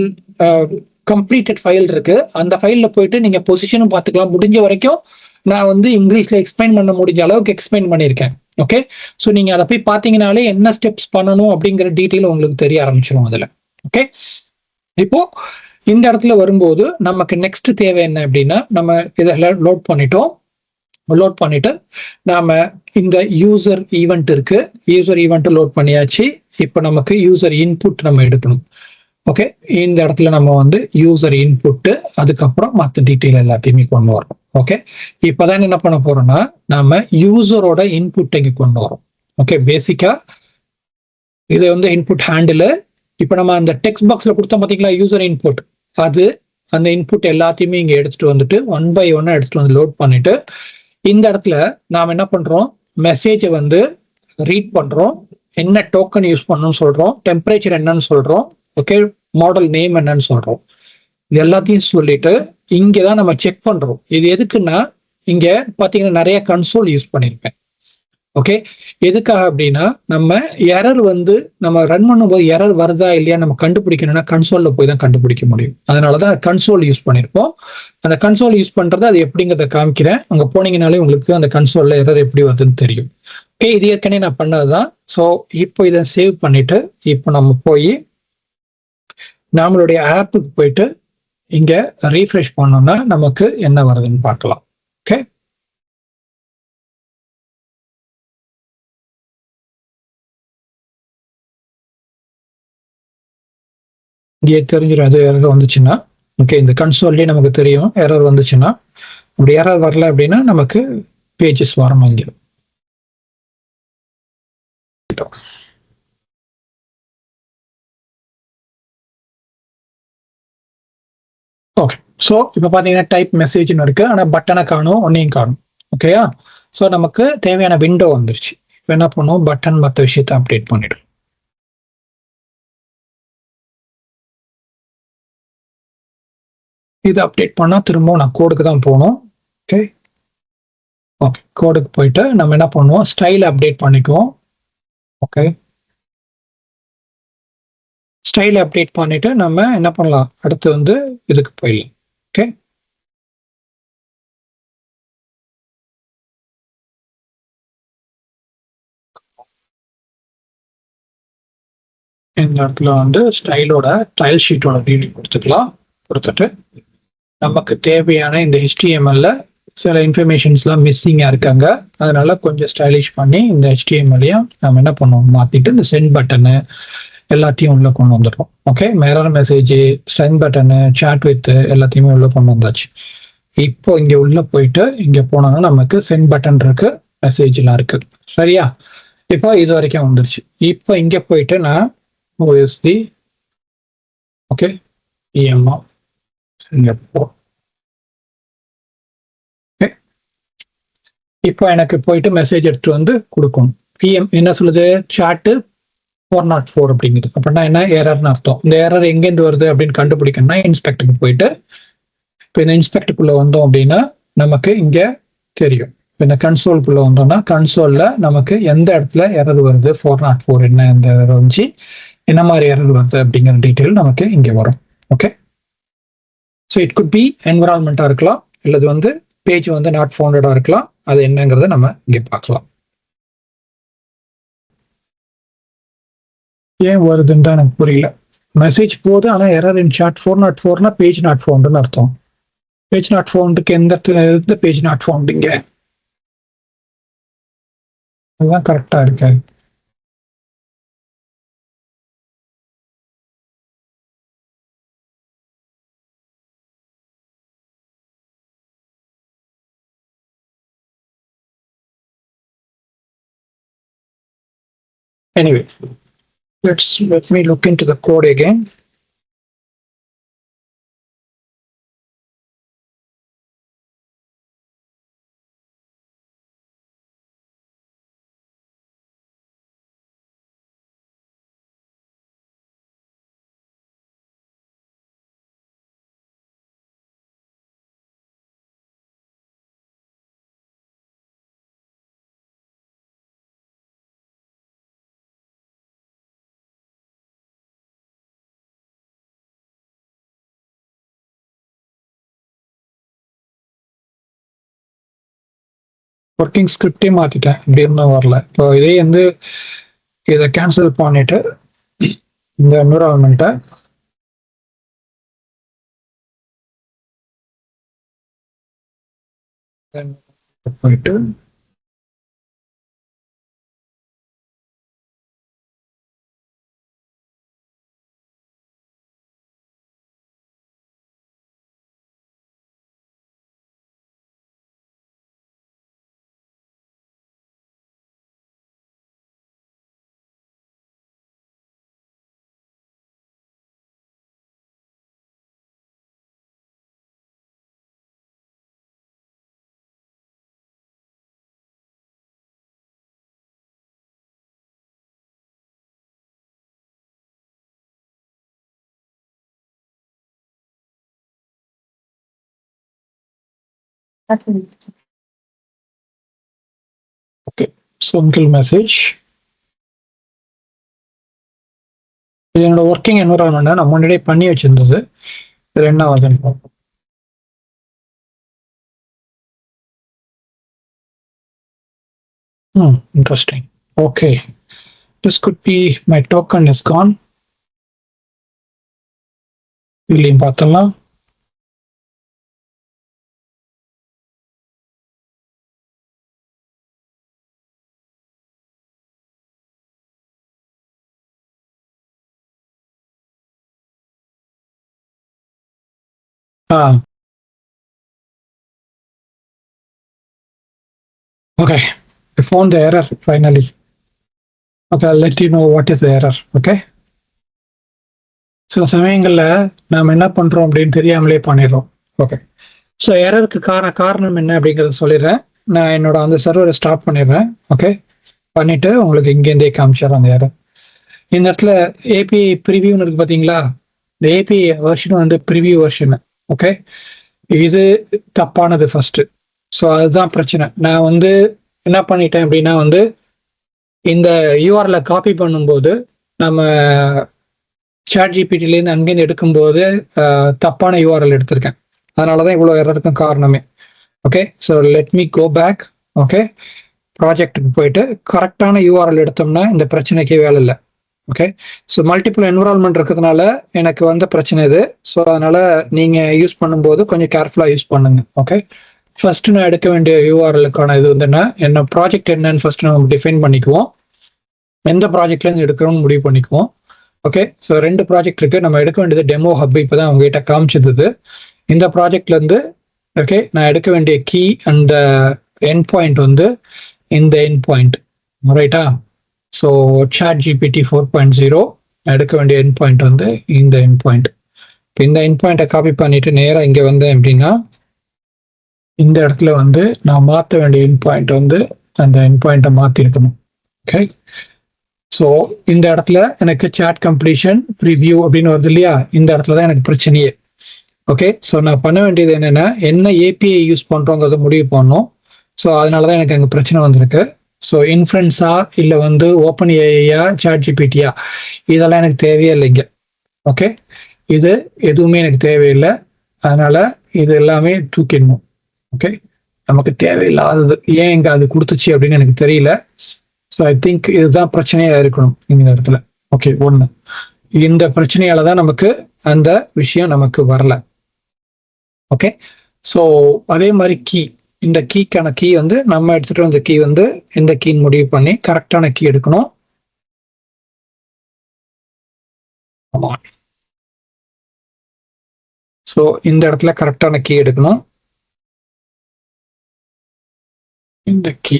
கம்ப்ளீட்டட் ஃபைல் இருக்கு, அந்த ஃபைல்ல போயிட்டு நீங்க பொசிஷனும் பார்த்துக்கலாம். முடிஞ்ச வரைக்கும் நான் வந்து இங்கிலீஷ்ல எக்ஸ்பிளைன் பண்ண முடிஞ்ச அளவுக்கு எக்ஸ்பிளைன் பண்ணியிருக்கேன். ஓகே, ஸோ நீங்க அதை போய் பார்த்தீங்கனாலே என்ன ஸ்டெப்ஸ் பண்ணணும் அப்படிங்கிற டீட்டெயில் உங்களுக்கு தெரிய ஆரம்பிச்சிடும் அதுல. ஓகே, இப்போ இந்த இடத்துல வரும்போது நமக்கு நெக்ஸ்ட் தேவை என்ன அப்படின்னா நம்ம இதெல்லாம் லோட் பண்ணிட்டு நாம இந்த யூசர் ஈவெண்ட் இருக்கு, யூசர் ஈவெண்ட் லோட் பண்ணியாச்சு. இப்போ நமக்கு யூசர் இன்புட் நம்ம எடுக்கணும். ஓகே, இந்த இடத்துல நம்ம வந்து யூசர் இன்புட் அதுக்கப்புறம் மற்ற டீட்டெயில் எல்லாத்தையுமே கொண்டு வரணும். ஓகே, இப்போதான் என்ன பண்ண போறோம்னா நம்ம யூசரோட இன்புட் இங்க கொண்டு வரோம். ஓகே, பேசிக்கா இது வந்து இன்புட் ஹேண்டில். இப்போ நம்ம அந்த டெக்ஸ்ட் பாக்ஸ்ல கொடுத்தோம் பாத்தீங்களா யூசர் இன்புட், அது அந்த இன்புட் எல்லாத்தையுமே இங்க எடுத்துட்டு வந்துட்டு 1 by 1 எடுத்துட்டு வந்து லோட் பண்ணிட்டு இந்த இடத்துல நாம என்ன பண்றோம், மெசேஜை வந்து ரீட் பண்றோம், என்ன டோக்கன் யூஸ் பண்ணணும்னு சொல்றோம், டெம்பரேச்சர் என்னன்னு சொல்றோம், ஓகே, மாடல் நேம் என்னன்னு சொல்றோம். இது எல்லாத்தையும் சொல்லிட்டு இங்கதான் நம்ம செக் பண்றோம். இது எதுக்குன்னா இங்க பாத்தீங்கன்னா நிறைய கன்சோல் யூஸ் பண்ணிருப்பேன். ஓகே, எதுக்காக அப்படின்னா நம்ம எரர் வந்து நம்ம ரன் பண்ணும்போது எரர் வருதா இல்லையா நம்ம கண்டுபிடிக்கணும்னா கன்சோல்ல போய் தான் கண்டுபிடிக்க முடியும். அதனாலதான் கன்சோல் யூஸ் பண்ணிருப்போம். அந்த கன்சோல் யூஸ் பண்றது அது எப்படிங்கிறத காமிக்கிறேன். அங்க போனீங்கனாலே உங்களுக்கு அந்த கன்சோல்ல எரர் எப்படி வருதுன்னு தெரியும். ஓகே, இது ஏற்கனவே நான் பண்ணதுதான். ஸோ இப்போ இதை சேவ் பண்ணிட்டு இப்போ நம்ம போய் நம்மளுடைய ஆப்புக்கு போயிட்டு இங்க ரீஃப்ரெஷ் பண்ணோம்னா நமக்கு என்ன வருதுன்னு பார்க்கலாம். ஓகே, இங்கே தெரிஞ்சிடும் அது எரர் வந்துச்சுன்னா. ஓகே, இந்த கன்சோல்லே நமக்கு தெரியும் எரர் வந்துச்சுன்னா. அப்படி எரர் வரல அப்படின்னா நமக்கு பேஜஸ் வரும் இங்க. ஓகே. ஸோ இப்போ பார்த்தீங்கன்னா டைப் மெசேஜ்னு இருக்கு, ஆனால் பட்டனை காணும், ஒன்னையும் காணும். ஓகேயா? ஸோ நமக்கு தேவையான விண்டோ வந்துருச்சு. இப்போ என்ன பண்ணுவோம், பட்டன் மற்ற விஷயத்தை அப்டேட் பண்ணிடும். இது அப்டேட் பண்ணால் திரும்பவும் நான் கோடுக்கு தான் போகணும். ஓகே ஓகே, கோடுக்கு போயிட்டு நம்ம என்ன பண்ணுவோம், ஸ்டைல் அப்டேட் பண்ணிக்குவோம். ஓகே, ஸ்டைல் அப்டேட் பண்ணிட்டு நம்ம என்ன பண்ணலாம், அடுத்து வந்து இதுக்கு போயிடலாம். ஓகே, இந்த இடத்துல வந்து ஸ்டைலோட டைல் ஷீட்டோட டீடைல் கொடுத்துக்கலாம். கொடுத்துட்டு நமக்கு தேவையான இந்த HTML சில இன்ஃபர்மேஷன்ஸ்லாம் மிஸ்ஸிங்காக இருக்காங்க, அதனால கொஞ்சம் ஸ்டைலிஷ் பண்ணி இந்த HTML-ஐயும் நம்ம என்ன பண்ணுவோம், மாற்றிட்டு இந்த சென்ட் பட்டனு எல்லாத்தையும் உள்ள கொண்டு வந்துடுறோம். Okay, mirror message, send button, chat with எல்லாத்தையுமே உள்ள கொண்டு வந்தாச்சு. இப்போ இங்க உள்ள போயிட்டு இங்க போனோம்னா நமக்கு சென்ட் பட்டன் இருக்கு, மெசேஜ்லாம் இருக்கு. சரியா? இப்போ இது வரைக்கும் வந்துருச்சு. இப்போ இங்க போயிட்டு நான் OSD ஓகே EMR இங்க போ. இப்போ எனக்கு போயிட்டு மெசேஜ் எடுத்து வந்து கொடுக்கும். பிஎம் என்ன சொல்லுது, சாட்டு 404 அப்படிங்குது. அப்படின்னா என்ன, எரர்னு அர்த்தம். இந்த எரர் எங்கேருந்து வருது அப்படின்னு கண்டுபிடிக்கணும்னா இன்ஸ்பெக்டருக்கு போயிட்டு, இப்போ இந்த இன்ஸ்பெக்டருக்குள்ள வந்தோம் அப்படின்னா நமக்கு இங்க தெரியும். இந்த கன்சோல்குள்ள வந்தோம்னா கன்சோல்ல நமக்கு எந்த இடத்துல எரர் வருது, 404 என்ன, இந்த எரர் வந்துச்சு, என்ன மாதிரி எரர் வருது அப்படிங்கிற டீட்டெயில் நமக்கு இங்க வரும். Okay, so it could be என்விரான்மெண்டா இருக்கலாம், இல்லது வந்து பேஜ் வந்து நாட் ஃபவுண்டடா இருக்கலாம். அது என்னங்கிறத நம்ம இங்க பார்க்கலாம். ஏன் வருதுன்னு எனக்கு புரியல. மெசேஜ் போகுது, ஆனா எரர் இன் சாட் 404னா பேஜ் நாட் ஃபவுண்டுன்னு அர்த்தம். பேஜ் நாட் ஃபவுண்டுக்கு எந்த இடத்துல இருந்து பேஜ் நாட் ஃபவுண்ட் இங்க, அதுதான் கரெக்டா இருக்கு. Anyway, let me look into the code again. Working ஸ்கிரிப்டே மாத்திட்டேன், இப்படி இருந்தால் வரல. இப்போ இதே வந்து இதை கேன்சல் பண்ணிட்டு இந்த என்விரான்மெண்ட்டை போயிட்டு ஓகே, சிங்கிள் மெசேஜ். இது என்னோட ஒர்க்கிங் என்விரான்மெண்ட் நான் முன்னாடியே பண்ணி வச்சிருந்தது. இது என்ன ஆகுதுன்னு பார்ப்போம். Interesting. Okay, this could be my token is gone. இதுலையும் பார்த்தலாம். ஆ Okay, I found the error finally. Okay, I'll let you know what is the error. Okay. சில சமயங்கள்ல நாம என்ன பண்றோம் அப்படின்னு தெரியாமலே பண்ணிடுறோம். ஓகே, ஸோ எரருக்கு காரணம் என்ன அப்படிங்கிறத சொல்லிடுறேன். நான் என்னோட அந்த சர்வரை ஸ்டாப் பண்ணிடுறேன். ஓகே, பண்ணிட்டு உங்களுக்கு இங்கேருந்தே காமிச்சிடுறேன் அந்த எரர். இந்த இடத்துல ஏபிஐ ப்ரிவியூன்னு இருக்கு பார்த்தீங்களா? இந்த ஏபிஐ வெர்ஷன் வந்து ப்ரிவியூ வெர்ஷன். ஓகே, இது தப்பானது ஃபர்ஸ்ட். ஸோ அதுதான் பிரச்சனை. நான் வந்து என்ன பண்ணிட்டேன் அப்படின்னா வந்து இந்த யூஆர்எல் காப்பி பண்ணும்போது நம்ம சாட் ஜிபிடிலேருந்து அங்கேருந்து எடுக்கும்போது தப்பான யூஆர்எல் எடுத்திருக்கேன். அதனால தான் இவ்வளோ எரருக்கும் காரணமே. Okay, so let me go back. Okay, ப்ராஜெக்ட்டுக்கு போயிட்டு கரெக்டான யூஆர்எல் எடுத்தோம்னா இந்த பிரச்சனைக்கே வேலை இல்லை. ஓகே, ஸோ மல்டிபிள் என்விரான்மெண்ட் இருக்கிறதுனால எனக்கு வந்த பிரச்சனை இது. ஸோ அதனால நீங்கள் யூஸ் பண்ணும்போது கொஞ்சம் கேர்ஃபுல்லாக யூஸ் பண்ணுங்க. ஓகே, ஃபர்ஸ்ட் நான் எடுக்க வேண்டிய யூஆர்எலுக்கான இது வந்துன்னா என்ன ப்ராஜெக்ட் என்னன்னு ஃபர்ஸ்ட் நம்ம டிஃபைன் பண்ணிக்குவோம். எந்த ப்ராஜெக்ட்லேருந்து எடுக்கிறோம்னு முடிவு பண்ணிக்குவோம். ஓகே, ஸோ 2 ப்ராஜெக்ட் இருக்கு. நம்ம எடுக்க வேண்டியது டெமோ ஹப். இப்போ தான் உங்ககிட்ட காமிச்சது. இந்த ப்ராஜெக்ட்லேருந்து ஓகே நான் எடுக்க வேண்டிய கீ அண்ட் எண்ட் பாயிண்ட் வந்து இந்த எண்ட் பாயிண்ட். ரைட்டா? ஸோ சாட் ஜிபிடி 4.0 எடுக்க வேண்டிய எண்ட் பாயிண்ட் வந்து இந்த எண்ட் பாயிண்ட். இப்போ இந்த எண்ட் பாயிண்ட்டை காப்பி பண்ணிட்டு நேராக இங்கே வந்தேன் அப்படின்னா இந்த இடத்துல வந்து நான் மாற்ற வேண்டிய எண்ட் பாயிண்ட் வந்து அந்த எண்ட் பாயிண்ட்டை மாற்றிருக்கணும். ஓகே, ஸோ இந்த இடத்துல எனக்கு சாட் கம்ப்ளீஷன் ப்ரிவியூ அப்படின்னு வருது இல்லையா? இந்த இடத்துல தான் எனக்கு பிரச்சனையே. ஓகே, ஸோ நான் பண்ண வேண்டியது என்னென்னா என்ன ஏபிஐ யூஸ் பண்ணுறோங்கிறத முடிவு பண்ணணும். ஸோ அதனால தான் எனக்கு அங்கே பிரச்சனை வந்திருக்கு. ஸோ இன்ஃப்ளூயன்ஸா இல்லை வந்து ஓப்பன் ஏஐயா சாட் ஜிபிடியா இதெல்லாம் எனக்கு தேவையே இல்லைங்க. ஓகே, இது எதுவுமே எனக்கு தேவையில்லை. அதனால இது எல்லாமே தூக்கிடணும். ஓகே, நமக்கு தேவையில்லாதது ஏன் இங்கே அது கொடுத்துச்சு அப்படின்னு எனக்கு தெரியல. ஸோ ஐ திங்க் இதுதான் பிரச்சனையா இருக்கணும் இந்த இடத்துல. ஓகே, ஒன்று இந்த பிரச்சனையால தான் நமக்கு அந்த விஷயம் நமக்கு வரல. ஓகே, ஸோ அதே மாதிரி கீ, இந்த கீக்கான கீ வந்து நம்ம எடுத்துட்டு வந்த கீ வந்து எந்த கீன்னு முடிவு பண்ணி கரெக்டான கீ எடுக்கணும். ஸோ இந்த இடத்துல கரெக்டான கீ எடுக்கணும். இந்த கீ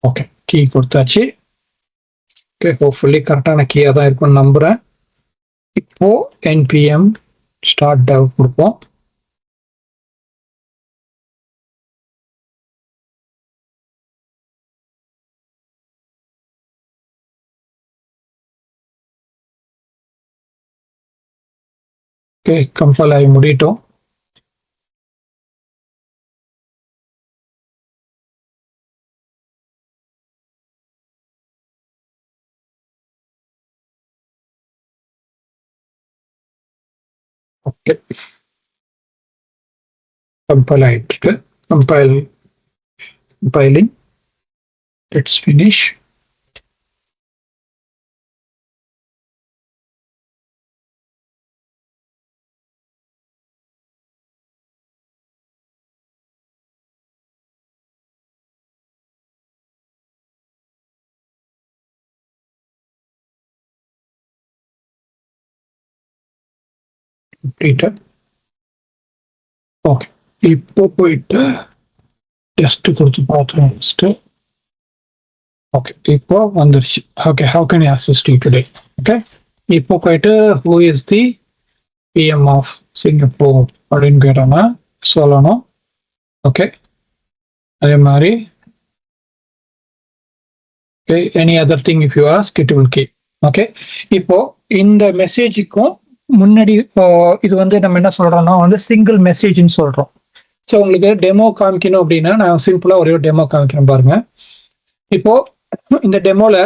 ஓகே, கீ கொடுத்தாச்சு. ஓகே, ஹோப்ஃபுல்லி கரெக்டான கீயாக தான் இருக்கும்னு நம்புகிறேன். இப்போ npm start dev கொடுப்போம். ஓகே, கம்பைல் ஆகி முடிட்டோம். ஓகே, கம்பைல் ஆயிட்டு இருக்கு. Compiling. Let's finish. completed. Okay, இப்போ போயிட்டு டெஸ்ட் கொடுத்து பார்த்துருவோம் ஃபர்ஸ்ட். ஓகே, இப்போ வந்துருச்சு. Okay, how can I assist you today? Okay, இப்போ போயிட்டு who is the PM of Singapore அப்படின்னு கேட்டோம்னா சொல்லணும். ஓகே, அதே மாதிரி okay any other thing if you ask it will keep. Okay, இப்போ இந்த மெசேஜுக்கும் முன்னாடி இது வந்து நம்ம என்ன சொல்றோம்னா வந்து சிங்கிள் மெசேஜ்னு சொல்றோம். ஸோ உங்களுக்கு டெமோ காமிக்கணும் அப்படின்னா நான் சிம்பிளா ஒரே ஒரு டெமோ காமிக்கிறேன் பாருங்க. இப்போ இந்த டெமோல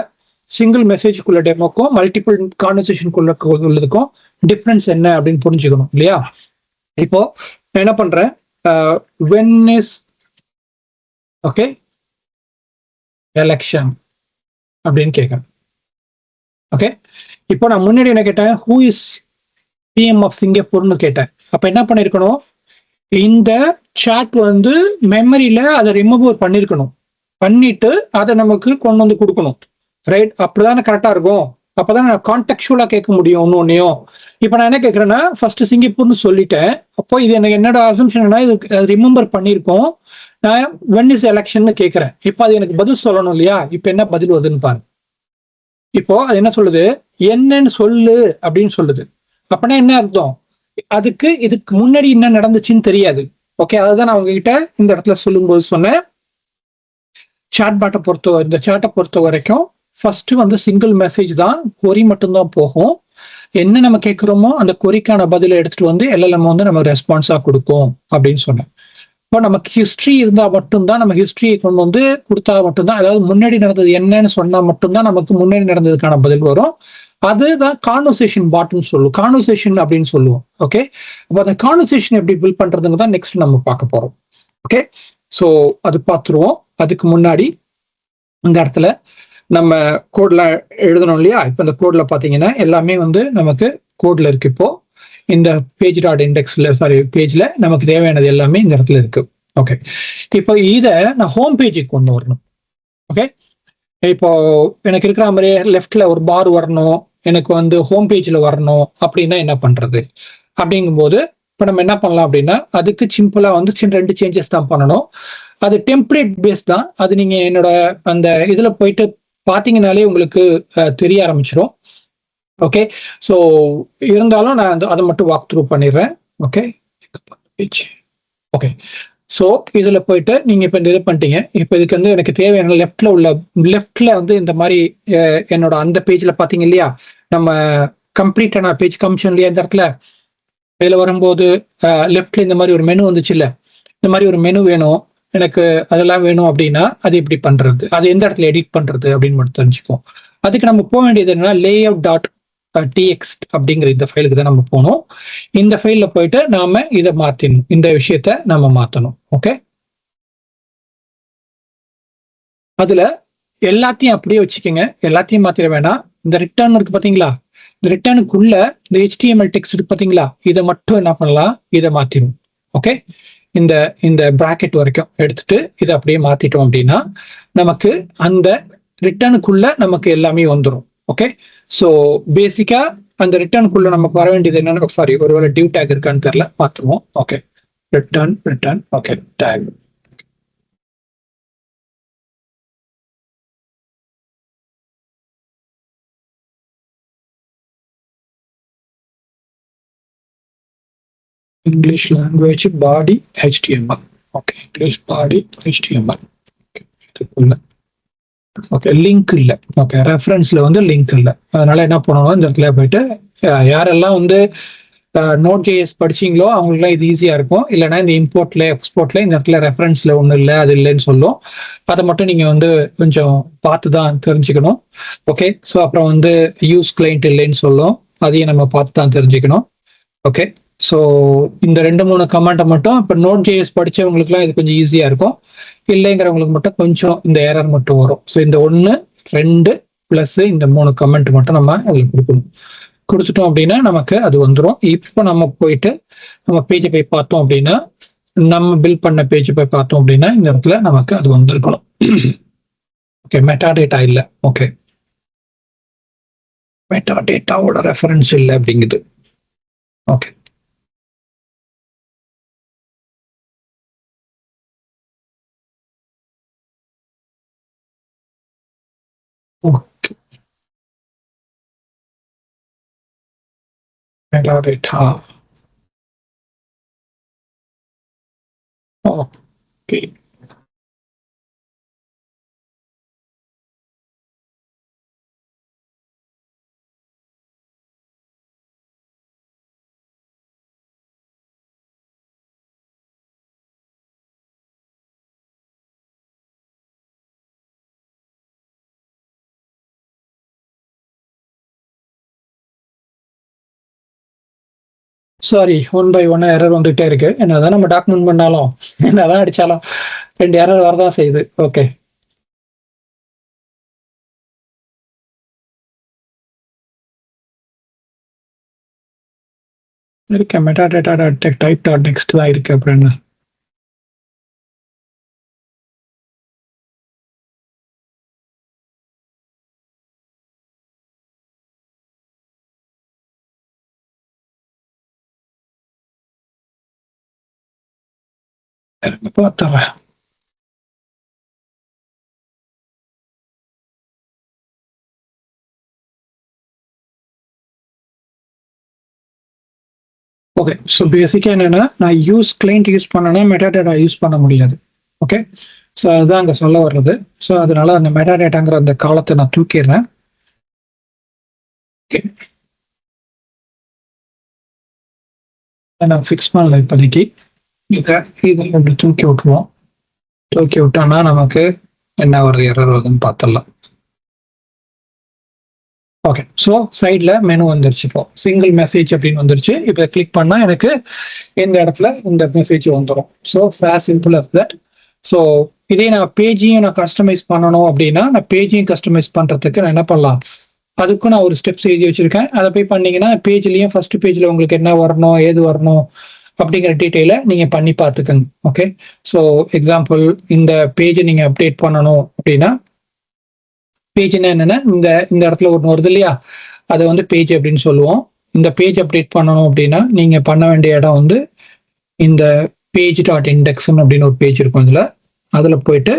சிங்கிள் மெசேஜுக்குள்ள டெமோக்கும் மல்டிபிள் கான்வர்சேஷனுக்குள்ள உள்ளதுக்கும் டிஃப்ரென்ஸ் என்ன அப்படின்னு புரிஞ்சுக்கணும் இல்லையா? இப்போ நான் என்ன பண்றேன், when is ஓகே எலெக்ஷன் அப்படின்னு கேட்கறேன். ஓகே, இப்போ நான் முன்னாடி என்ன கேட்டேன், ஹூ இஸ் பிஎம் ஆஃப் சிங்கப்பூர்னு கேட்டேன். அப்ப என்ன பண்ணிருக்கணும், இந்த சாட் வந்து மெமரியில அதை ரிமூவ் பண்ணிருக்கணும். பண்ணிட்டு அதை நமக்கு கொண்டு வந்து கொடுக்கணும். ரைட்? அப்படிதானே கரெக்டா இருக்கும். அப்பதான் நான் கான்டெக்சுவலா கேட்க முடியும் ஒன்னையும். இப்ப நான் என்ன கேட்கறேன்னா, ஃபர்ஸ்ட் சிங்கப்பூர்னு சொல்லிட்டேன். அப்போ இது எனக்கு என்னோட அசம்ஷன்னா இது ரிமெம்பர் பண்ணியிருக்கோம். நான் வென் இஸ் எலெக்ஷன் கேட்கறேன். இப்போ அது எனக்கு பதில் சொல்லணும் இல்லையா? இப்ப என்ன பதில் வருதுன்னு பாருங்க. இப்போ அது என்ன சொல்லுது, என்னன்னு சொல்லு அப்படின்னு சொல்லுது. அப்படின்னா என்ன அர்த்தம்? அதுக்கு இதுக்கு முன்னாடி என்ன நடந்துச்சுன்னு தெரியாது. ஓகே, அதுதான் நான் உங்ககிட்ட இந்த இடத்துல சொல்லும்போது சொன்னேன். இந்த சாட்டை பொறுத்த வரைக்கும் ஃபர்ஸ்ட் வந்து சிங்கிள் மெசேஜ் தான், கொரி மட்டும்தான் போகும். என்ன நம்ம கேட்கிறோமோ அந்த கொரிக்கான பதிலை எடுத்துட்டு வந்து எல்எல்எம் வந்து நம்ம ரெஸ்பான்ஸா கொடுக்கும் அப்படின்னு சொன்னேன். இப்போ நமக்கு ஹிஸ்டரி இருந்தா மட்டும்தான், நம்ம ஹிஸ்டரியை கொண்டு வந்து கொடுத்தா மட்டும்தான், அதாவது முன்னாடி நடந்தது என்னன்னு சொன்னா மட்டும்தான் நமக்கு முன்னாடி நடந்ததுக்கான பதில் வரும். அதுதான் கான்வர்சேஷன் பாட்னு சொல்லுவோம், கான்வர்சேஷன் அப்படின்னு சொல்லுவோம். ஓகே, அப்போ அந்த கான்வர்சேஷன் எப்படி பில்ட் பண்றதுன்னு தான் நெக்ஸ்ட் நம்ம பார்க்க போறோம். ஓகே, ஸோ அது பார்த்துருவோம். அதுக்கு முன்னாடி இந்த இடத்துல நம்ம கோட்ல எழுதணும் இல்லையா? இப்போ இந்த கோட்ல பாத்தீங்கன்னா எல்லாமே வந்து நமக்கு கோட்ல இருக்கு. இப்போ இந்த பேஜ் டாட் இண்டெக்ஸ்ல பேஜ்ல நமக்கு தேவையானது எல்லாமே இந்த இடத்துல இருக்கு. ஓகே, இப்போ இதை நான் ஹோம் பேஜுக்கு கொண்டு வரணும். ஓகே, இப்போ எனக்கு இருக்கிற மாதிரி லெஃப்ட்ல ஒரு பார் வரணும், எனக்கு வந்து ஹோம் பேஜ்ல வரணும் அப்படின்னா என்ன பண்றது? அப்படிங்கும்போது இப்போ நம்ம என்ன பண்ணலாம் அப்படின்னா, அதுக்கு சிம்பிளா வந்து ரெண்டு சேஞ்சஸ் தான் பண்ணணும். அது டெம்ப்ளேட் பேஸ் தான். அது நீங்க என்னோட அந்த இதுல போயிட்டு பாத்தீங்கன்னாலே உங்களுக்கு தெரிய ஆரம்பிச்சிடும். ஓகே, ஸோ இருந்தாலும் நான் அதை மட்டும் வாக் த்ரூ பண்ணிடுறேன். ஓகே ஓகே, ஸோ இதுல போயிட்டு நீங்க இப்போ இந்த இது பண்ணிட்டீங்க. இப்போ இதுக்கு வந்து எனக்கு தேவையான லெஃப்ட்ல வந்து இந்த மாதிரி என்னோட அந்த பேஜ்ல பாத்தீங்க இல்லையா, நம்ம கம்ப்ளீட்டான பேஜ் கமிஷன் இல்லையா இந்த இடத்துல. இதுல வரும்போது லெஃப்ட்ல இந்த மாதிரி ஒரு மெனு வந்துச்சு இல்ல, இந்த மாதிரி ஒரு மெனு வேணும் எனக்கு, அதெல்லாம் வேணும் அப்படின்னா அது எப்படி பண்றது, அது எந்த இடத்துல எடிட் பண்றது அப்படின்னு மட்டும் தெரிஞ்சுப்போம். அதுக்கு நம்ம போக வேண்டியது என்னன்னா லேஅவுட் டாட் டிஎக்ஸ்ட் அப்படிங்கிற இந்த ஃபைலுக்கு தான் நம்ம போகணும். இந்த ஃபைல்ல போயிட்டு நாம இதை மாத்தணும், இந்த விஷயத்த நம்ம மாத்தணும். ஓகே, அதுல எல்லாத்தையும் அப்படியே வச்சுக்கோங்க, எல்லாத்தையும் மாத்திர வேணாம். இந்த ரிட்டர்ன் இருக்கு பாத்தீங்களா, இந்த ரிட்டர்னுக்குள்ள இந்த HTML டெக்ஸ்ட் இருக்கு பாத்தீங்களா, இதை மட்டும் என்ன பண்ணலாம், இதை மாத்திடும். ஓகே, இந்த இந்த பிராக்கெட் வரைக்கும் எடுத்துட்டு இதை அப்படியே மாத்திட்டோம் அப்படின்னா நமக்கு அந்த ரிட்டர்னுக்குள்ள நமக்கு எல்லாமே வந்துடும். ஓகே, ஸோ பேசிக்கா அந்த ரிட்டர்னுக்குள்ள நமக்கு வர வேண்டியது என்னன்னு, சாரி ஒருவேளை டிவ் டேக் இருக்கான்னு தெரியல, மாத்துவோம். Okay, return okay tag. English language body HTML. Okay, English body HTML. Okay, link இல்லை. ஓகே, ரெஃபரன்ஸ்ல வந்து லிங்க் இல்லை. அதனால என்ன பண்ணணும், இந்த இடத்துல போயிட்டு யாரெல்லாம் வந்து நோட் ஜேஎஸ் படிச்சீங்களோ அவங்களுக்குலாம் இது ஈஸியா இருக்கும். இல்லைன்னா இந்த இம்போர்ட்ல எக்ஸ்போர்ட்ல இந்த இடத்துல ரெஃபரன்ஸ்ல ஒன்றும் இல்லை, அது இல்லைன்னு சொல்லும். அதை மட்டும் நீங்க வந்து கொஞ்சம் பார்த்து தான் தெரிஞ்சுக்கணும். ஓகே, ஸோ அப்புறம் வந்து யூஸ் கிளைண்ட் இல்லைன்னு சொல்லும், அதையும் நம்ம பார்த்து தான் தெரிஞ்சுக்கணும். ஓகே, ஸோ இந்த 2-3 கமெண்ட்டை மட்டும் இப்போ நோட் ஜேஎஸ் படிச்சவங்களுக்குலாம் இது கொஞ்சம் ஈஸியா இருக்கும். இல்லைங்கிறவங்களுக்கு மட்டும் கொஞ்சம் இந்த எரர் மட்டும் வரும். ஸோ இந்த 1, 2 பிளஸ் இந்த 3 கமெண்ட் மட்டும் நம்ம அதில் கொடுக்கணும். கொடுத்துட்டோம் அப்படின்னா நமக்கு அது வந்துடும். இப்போ நம்ம போயிட்டு நம்ம பேஜை போய் பார்த்தோம் அப்படின்னா, நம்ம பில் பண்ண பேஜ் போய் பார்த்தோம் அப்படின்னா இந்த இடத்துல நமக்கு அது வந்திருக்கணும். ஓகே, மெட்டா டேட்டா இல்லை. ஓகே, மெட்டா டேட்டாவோட ரெஃபரன்ஸ் இல்லை அப்படிங்குது. Okay, okay, meta data. Okay, sorry 1 by 1 error வந்துட்டே இருக்கு. என்னதான் நம்ம டாக்குமெண்ட் பண்ணாலும் என்னதான் அடிச்சாலும் 2 எரர் வரதான் செய்யுது. ஓகே, இருக்கு meta data dot type dot next தான் இருக்கு. அப்புறம் என்ன, பார்த்துறேன். ஓகே, ஸோ பேசிக்காக என்னன்னா, நான் கிளைண்ட் யூஸ் பண்ணனா மெட்டாடேட்டா யூஸ் பண்ண முடியாது. ஓகே, ஸோ அதுதான் அங்கே சொல்ல வர்றது. ஸோ அதனால அந்த மெட்டாடேட்டாங்கிற அந்த காலத்தை நான் தூக்கிடுறேன். ஓகே, நான் ஃபிக்ஸ் பண்ணல இப்போதைக்கு. இதை அப்படி தூக்கி விட்டுருவோம். தூக்கி விட்டோம்னா நமக்கு என்ன வருது, எரர் வருதுன்னு பார்த்துடலாம். ஓகே, ஸோ சைடில் மெனு வந்துருச்சு. இப்போ சிங்கிள் மெசேஜ் அப்படின்னு வந்துருச்சு. இப்போ கிளிக் பண்ணால் எனக்கு இந்த இடத்துல இந்த மெசேஜ் வந்துடும். So as simple as that. So இதே நான் பேஜையும் நான் கஸ்டமைஸ் பண்ணணும் அப்படின்னா, நான் பேஜையும் கஸ்டமைஸ் பண்ணுறதுக்கு நான் என்ன பண்ணலாம், அதுக்கும் நான் ஒரு ஸ்டெப்ஸ் எழுதி வச்சிருக்கேன். அதை போய் பண்ணீங்கன்னா பேஜ்லேயும் ஃபர்ஸ்ட் பேஜில் உங்களுக்கு என்ன வரணும், ஏது வரணும் அப்படிங்கிற டீட்டெயிலை நீங்கள் பண்ணி பார்த்துக்கங்க. ஓகே, ஸோ எக்ஸாம்பிள் இந்த பேஜை நீங்கள் அப்டேட் பண்ணணும் அப்படின்னா, பேஜ்னா என்னன்னா இந்த இந்த இடத்துல ஒன்று வருது இல்லையா, அதை வந்து பேஜ் அப்படின்னு சொல்லுவோம். இந்த பேஜ் அப்டேட் பண்ணணும் அப்படின்னா நீங்கள் பண்ண வேண்டிய இடம் வந்து இந்த page.index அப்படின்னு ஒரு பேஜ் இருக்கும். அதில் போயிட்டு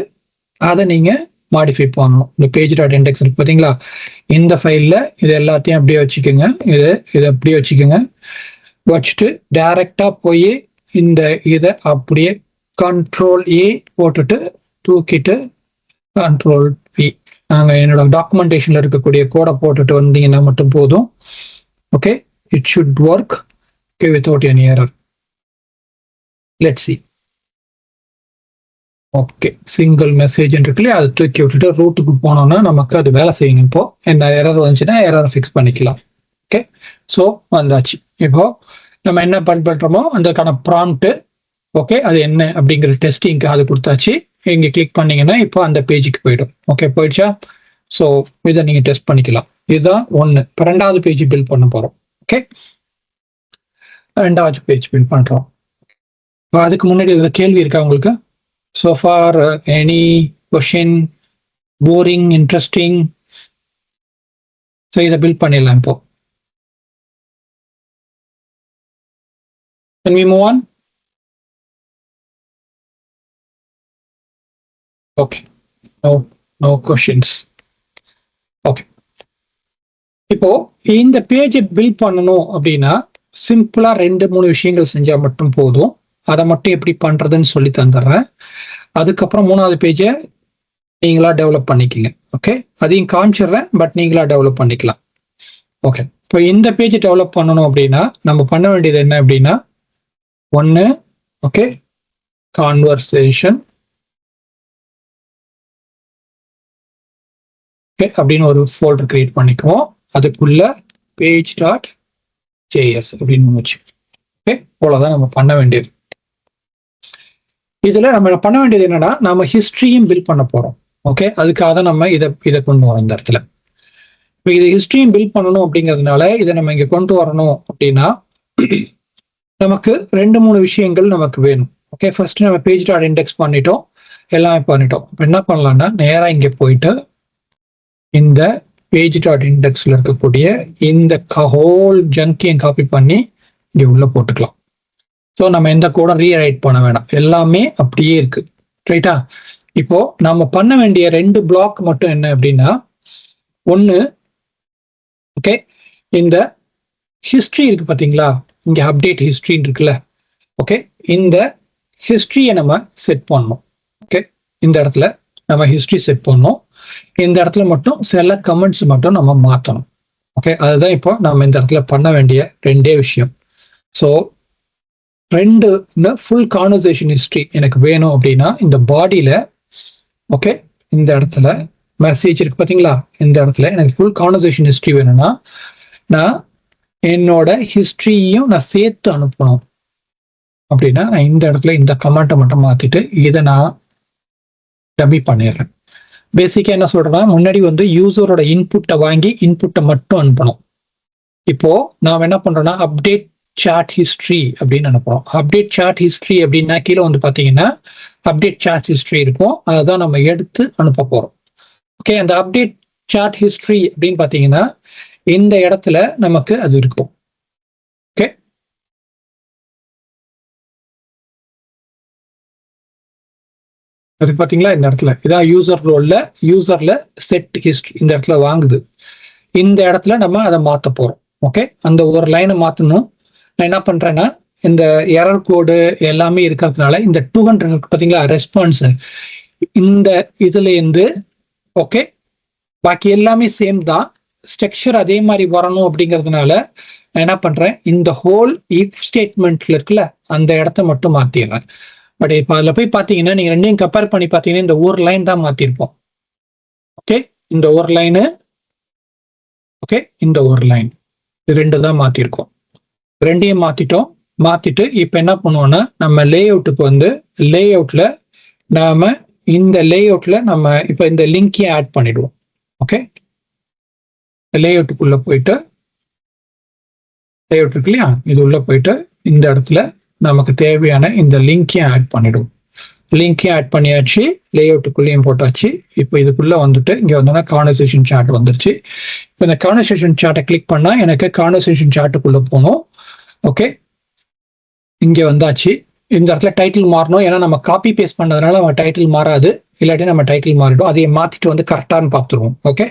அதை நீங்கள் மாடிஃபை பண்ணணும். இந்த page.index இருக்கு பார்த்தீங்களா, இந்த ஃபைலில் இது எல்லாத்தையும் அப்படியே வச்சுக்கோங்க. இதை அப்படியே வச்சுக்கோங்க. வச்சுட்டு டைரெக்டாக போய் இந்த இதை அப்படியே Ctrl+A போட்டுட்டு தூக்கிட்டு Ctrl+V நாங்கள் என்னோட டாக்குமெண்டேஷனில் இருக்கக்கூடிய கோடை போட்டுட்டு வந்தீங்கன்னா மட்டும் போதும். Okay, it should work without any error. Let's see. Okay, single message இருக்குல்லையே, அதை தூக்கி விட்டுட்டு ரூட்டுக்கு போனோம்னா நமக்கு அது வேலை செய்யணும். இப்போ என்ன எரர் வந்துச்சுன்னா எரரை ஃபிக்ஸ் பண்ணிக்கலாம். ஓகே, ஸோ வந்தாச்சு. இப்போ நம்ம என்ன பண்ணுறோமோ அதுக்கான ப்ராம்ப்ட், ஓகே, அது என்ன அப்படிங்கிற டெஸ்டிங்க்கு அது கொடுத்தாச்சு. இங்கே கிளிக் பண்ணீங்கன்னா இப்போ அந்த பேஜுக்கு போயிடும். ஓகே, போயிடுச்சா? ஸோ இதை நீங்கள் டெஸ்ட் பண்ணிக்கலாம். இதுதான் ஒன்று. இப்போ ரெண்டாவது பேஜ் பில்ட் பண்ண போகிறோம். ஓகே, ரெண்டாவது பேஜ் பில்ட் பண்ணுறோம். இப்போ அதுக்கு முன்னாடி இதில் கேள்வி இருக்கா உங்களுக்கு? So far, any question, boring, interesting? So இதை பில்ட் பண்ணிடலாம் இப்போ. Can we move on? Okay, no questions. Okay, இப்போ இந்த பேஜை பில்ட் பண்ணணும் அப்படின்னா சிம்பிளா 2-3 விஷயங்கள் செஞ்சா மட்டும் போதும். அதை மட்டும் எப்படி பண்றதுன்னு சொல்லி தந்துடுறேன். அதுக்கப்புறம் 3வது பேஜை நீங்களா டெவலப் பண்ணிக்கங்க. ஓகே, அதையும் காமிச்சிடுறேன், பட் நீங்களா டெவலப் பண்ணிக்கலாம். ஓகே, இப்போ இந்த பேஜ் டெவலப் பண்ணணும் அப்படின்னா நம்ம பண்ண வேண்டியது என்ன அப்படின்னா, ஒன்று, ஓகே, கான்வர்சேஷன் ஓகே அப்படின்னு ஒரு ஃபோல்டர் கிரியேட் பண்ணிக்குவோம். அதுக்குள்ள page.js அப்படின்னு வச்சு. ஓகே, அவ்வளோதான் நம்ம பண்ண வேண்டியது. இதுல நம்ம பண்ண வேண்டியது என்னன்னா, நம்ம ஹிஸ்டரியும் பில்ட் பண்ண போறோம். ஓகே, அதுக்காக தான் நம்ம இதை கொண்டு வரோம் இந்த இடத்துல. இப்போ இது ஹிஸ்டரியும் பில்ட் பண்ணணும் அப்படிங்கிறதுனால இதை நம்ம இங்க கொண்டு வரணும் அப்படின்னா நமக்கு 2-3 விஷயங்கள் நமக்கு வேணும். ஓகே, ஃபர்ஸ்ட் நம்ம page.index பண்ணிட்டோம், எல்லாமே பண்ணிட்டோம். இப்போ என்ன பண்ணலாம்னா நேராக இங்கே போயிட்டு இந்த page.indexல இருக்கக்கூடிய இந்த ஹோல் ஜங்கையும் காப்பி பண்ணி இங்கே உள்ள போட்டுக்கலாம். ஸோ நம்ம எந்த கூட ரீரைட் பண்ண வேணாம், எல்லாமே அப்படியே இருக்கு. ரைட்டா? இப்போ நம்ம பண்ண வேண்டிய 2 பிளாக் மட்டும் என்ன அப்படின்னா, ஒன்று, ஓகே, இந்த ஹிஸ்ட்ரி இருக்கு பார்த்தீங்களா, இங்கே அப்டேட் ஹிஸ்ட்ரின்னு இருக்குல்ல. ஓகே, இந்த ஹிஸ்ட்ரியை நம்ம செட் பண்ணணும். ஓகே, இந்த இடத்துல நம்ம ஹிஸ்ட்ரி செட் பண்ணணும். இந்த இடத்துல மட்டும் சில கமெண்ட்ஸ் மட்டும் நம்ம மாற்றணும். ஓகே, அதுதான் இப்போ நம்ம இந்த இடத்துல பண்ண வேண்டிய 2 விஷயம். ஸோ 2 ஃபுல் கான்வர்சேஷன் ஹிஸ்ட்ரி எனக்கு வேணும் அப்படின்னா இந்த பாடியில, ஓகே, இந்த இடத்துல மெசேஜ் இருக்கு பார்த்தீங்களா, இந்த இடத்துல எனக்கு ஃபுல் கான்வர்சேஷன் ஹிஸ்ட்ரி வேணும்னா நான் என்னோட ஹிஸ்ட்ரியையும் நான் சேர்த்து அனுப்பணும் அப்படின்னா நான் இந்த இடத்துல இந்த கமெண்ட்டை மட்டும் மாத்திட்டு இதை நான் டம்மி பண்ணிடுறேன். பேசிக்கா என்ன சொல்றேன்னா, முன்னாடி வந்து யூசரோட இன்புட்டை வாங்கி இன்புட்டை மட்டும் அனுப்பணும். இப்போ நாம் என்ன பண்றோம்னா அப்டேட் சாட் ஹிஸ்ட்ரி அப்படின்னு அனுப்புறோம். அப்டேட் சாட் ஹிஸ்ட்ரி அப்படின்னா கீழே வந்து பாத்தீங்கன்னா அப்டேட் சாட் ஹிஸ்ட்ரி இருக்கும், அதான் நம்ம எடுத்து அனுப்ப போறோம். ஓகே, அந்த அப்டேட் சாட் ஹிஸ்ட்ரி அப்படின்னு பாத்தீங்கன்னா இந்த இடத்துல நமக்கு அது இருக்கும். ஓகே, அது பாத்தீங்களா இந்த இடத்துல இதான் யூசர் ரோல்ல யூசர்ல செட் ஹிஸ்டரி இந்த இடத்துல வாங்குது. இந்த இடத்துல நம்ம அதை மாத்த போறோம். ஓகே, அந்த ஒரு லைனை மாத்தணும். நான் என்ன பண்றேன்னா இந்த எரர் கோடு எல்லாமே இருக்கிறதுனால இந்த 200 பாத்தீங்களா ரெஸ்பான்ஸ் இந்த இதுல இருந்து ஓகே பாக்கி எல்லாமே சேம் தான், ஸ்ட்ரக்சர் அதே மாதிரி வரணும் அப்படிங்கிறதுனால நான் என்ன பண்றேன் இந்த ஹோல் இஃப் ஸ்டேட்மெண்ட்ல இருக்குல்ல அந்த இடத்த மட்டும் மாத்திடுறேன். பட் இப்போ அதில் போய் பார்த்தீங்கன்னா நீங்க ரெண்டையும் கம்பேர் பண்ணி பார்த்தீங்கன்னா இந்த ஒரு லைன் தான் மாத்திருப்போம். ஓகே, இந்த ஒரு லைனு ஓகே இந்த ஒரு லைன் ரெண்டு தான் மாத்திருக்கோம். ரெண்டையும் மாத்திட்டோம். மாத்திட்டு இப்போ என்ன பண்ணுவோம்னா நம்ம லே அவுட்டுக்கு வந்து லே அவுட்ல நாம இந்த லே அவுட்ல நம்ம இப்போ இந்த லிங்கையும் ஆட் பண்ணிடுவோம். ஓகே, லே அவுட்டுக்குள்ள போயிட்டு லே அவுட் இருக்கு இல்லையா இது உள்ள போயிட்டு இந்த இடத்துல நமக்கு தேவையான இந்த லிங்கையும் ஆட் பண்ணிடுவோம். லிங்கையும் ஆட் பண்ணியாச்சு, லே அவுட்டுக்குள்ளேயும் போட்டாச்சு. இப்போ இதுக்குள்ள வந்துட்டு இங்க வந்தோம்னா கான்வர்சேஷன் சார்ட் வந்துருச்சு. இப்போ இந்த கான்வர்சேஷன் சார்ட்டை கிளிக் பண்ணா எனக்கு கான்வர்சேஷன் சார்ட்டுக்குள்ள போகணும். ஓகே, இங்க வந்தாச்சு. இந்த இடத்துல டைட்டில் மாறணும், ஏன்னா நம்ம காப்பி பேஸ்ட் பண்ணதுனால நம்ம டைட்டில் மாறாது, இல்லாட்டி நம்ம டைட்டில் மாறிடும். அதையே மாத்திட்டு வந்து கரெக்டானு பார்த்துருவோம். ஓகே,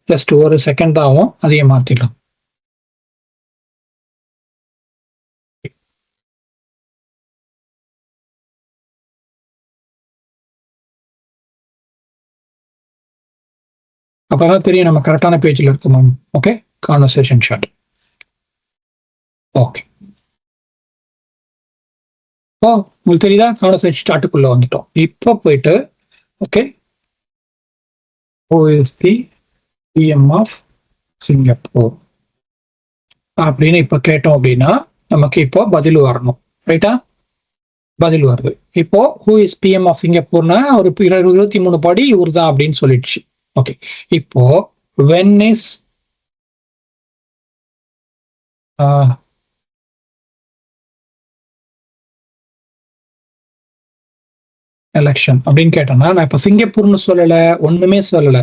ஜஸ்ட் ஒரு செகண்ட் ஆகும், அதையே மாத்திடலாம். அப்பதான் தெரியும் நம்ம கரெக்டான பேஜ்ல இருக்குமா. Okay, conversation chart. Okay, oh உங்களுக்கு தெரியுதா கான்வர்சேஷன் சார்ட்டுக்குள்ள வந்துட்டோம். இப்போ போயிட்டு okay OSD PM of Singapore அப்படின்னு இப்போ கேட்டோம் அப்படின்னா நமக்கு இப்போ பதில் வரணும். ரைட்டா, பதில் வருது. இப்போ ஹூ இஸ் பிஎம் ஆஃப் சிங்கப்பூர்னா ஒரு 23 படி இவர் தான் அப்படின்னு சொல்லிடுச்சு. ஓகே, இப்போ when is எலெக்ஷன் அப்படின்னு கேட்டேன்னா நான் இப்ப சிங்கப்பூர்னு சொல்லல, ஒண்ணுமே சொல்லல.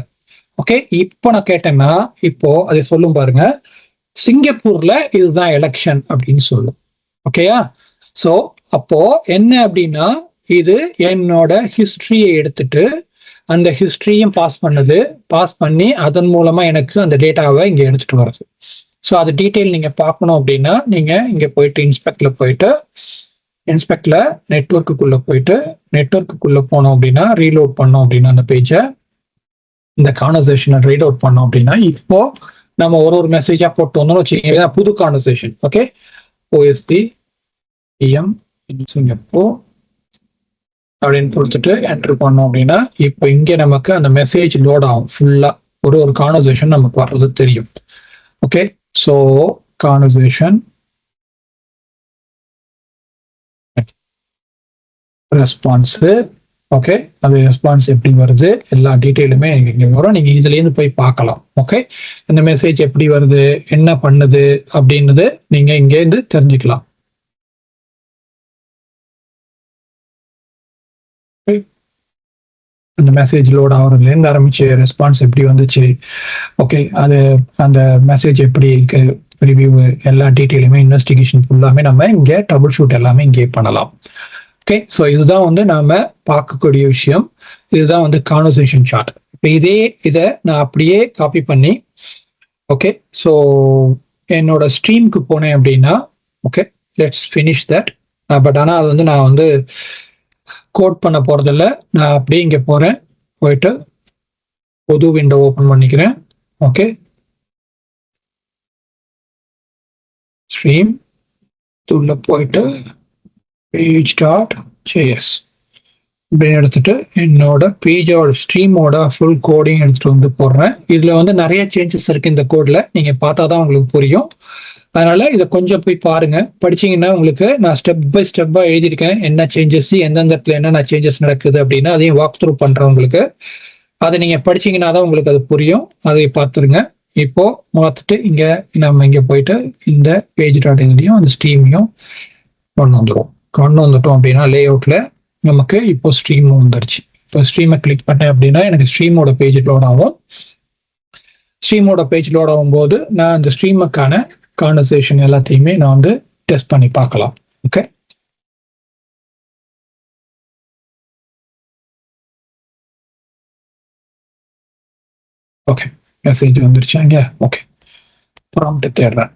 ஓகே, இப்போ நான் கேட்டேன்னா இப்போ அதை சொல்லும் பாருங்க, சிங்கப்பூர்ல இதுதான் எலெக்ஷன் அப்படின்னு சொல்லும். ஓகேயா, சோ அப்போ என்ன அப்படின்னா இது என்னோட ஹிஸ்டரியை எடுத்துட்டு அந்த ஹிஸ்டரியும் பாஸ் பண்ணுது, பாஸ் பண்ணி அதன் மூலமா எனக்கு அந்த டேட்டாவை இங்க எடுத்துட்டு வருது. ஸோ அது டீட்டெயில் நீங்க பார்க்கணும் அப்படின்னா நீங்க இங்க போயிட்டு இன்ஸ்பெக்ட்ல போயிட்டு இன்ஸ்பெக்ட்ல நெட்வொர்க்குள்ள போயிட்டு நெட்வொர்க்குள்ள போனோம் அப்படின்னா ரீலோட் பண்ணோம் அப்படின்னா அந்த பேஜை இந்த கான்வர்சேஷனை ரீட் அவுட் பண்ணோம் அப்படின்னா இப்போ நம்ம ஒரு மெசேஜா போட்டு வந்தோம்னு வச்சுக்கோங்க, புது conversation. Okay, OSD PM Singapore அப்படின்னு கொடுத்துட்டு என்டர் பண்ணோம் அப்படின்னா இப்போ இங்க நமக்கு அந்த மெசேஜ் லோட் ஆகும். ஃபுல்லா ஒரு கான்வர்சேஷன் நமக்கு வர்றது தெரியும். Okay, so conversation response. Okay, அது ரெஸ்பான்ஸ் எப்படி வருது எல்லா டீட்டெயிலுமே இங்க வரும், நீங்க இதுல இருந்து போய் பார்க்கலாம். ஓகே, இந்த மெசேஜ் எப்படி வருது என்ன பண்ணுது அப்படின்றது நீங்க இங்க இருந்து தெரிஞ்சுக்கலாம். அந்த மெசேஜ் லோட் ஆகுறதுல இருந்து ஆரம்பிச்சு ரெஸ்பான்ஸ் எப்படி வந்துச்சு, ஓகே அது அந்த மெசேஜ் எப்படி இருக்கு, ரிவ்யூ எல்லா டீட்டெயிலுமே இன்வெஸ்டிகேஷன் ஃபுல்லாமே நம்ம இங்கே ட்ரபிள் ஷூட் எல்லாமே இங்கே பண்ணலாம். ஓகே, ஸோ இதுதான் வந்து நாம பார்க்கக்கூடிய விஷயம். இதுதான் வந்து கான்வர்சேஷன் சார்ட். இப்போ இதை நான் அப்படியே காப்பி பண்ணி ஓகே ஸோ என்னோட ஸ்ட்ரீமுக்கு போனேன் அப்படின்னா okay let's finish that. But ஆனால் அது வந்து நான் வந்து கோட் பண்ண போறதில்ல, நான் அப்படியே இங்கே போறேன், போயிட்டு புது விண்டோ ஓப்பன் பண்ணிக்கிறேன். ஓகே, ஸ்ட்ரீம் உள்ள போயிட்டு page.js அப்படின்னு எடுத்துட்டு என்னோட பேஜோட ஸ்ட்ரீமோட ஃபுல் கோடிங் எடுத்துட்டு வந்து போடுறேன். இதுல வந்து நிறைய சேஞ்சஸ் இருக்கு இந்த கோட்ல, நீங்க பார்த்தாதான் உங்களுக்கு புரியும். அதனால இதை கொஞ்சம் போய் பாருங்க, படிச்சீங்கன்னா உங்களுக்கு நான் ஸ்டெப் பை ஸ்டெப்பா எழுதியிருக்கேன் என்ன சேஞ்சஸ் எந்தெந்த இடத்துல என்னென்ன சேஞ்சஸ் நடக்குது அப்படின்னு அதையும் வாக் த்ரூ பண்றேன் உங்களுக்கு. அதை நீங்க படிச்சீங்கன்னா தான் உங்களுக்கு அது புரியும், அதை பார்த்துருங்க. இப்போ பார்த்துட்டு இங்க நம்ம இங்க போயிட்டு இந்த page.js அந்த ஸ்ட்ரீமையும் கொண்டு வந்துட்டோம் அப்படின்னா லே அவுட்ல நமக்கு இப்போ ஸ்ட்ரீம் வந்துருச்சு. இப்போ ஸ்ட்ரீமை கிளிக் பண்ணேன் அப்படின்னா எனக்கு ஸ்ட்ரீமோட பேஜ் லோட் ஆகும். ஸ்ட்ரீமோட பேஜ் லோட் ஆகும்போது நான் அந்த ஸ்ட்ரீமுக்கான கான்வர்சேஷன் எல்லாத்தையுமே நான் வந்து டெஸ்ட் பண்ணி பார்க்கலாம். ஓகே, ஓகே, மெசேஜ் வந்துருச்சு இங்க. ஓகே, ப்ராம்ப்ட் தேடுறேன்.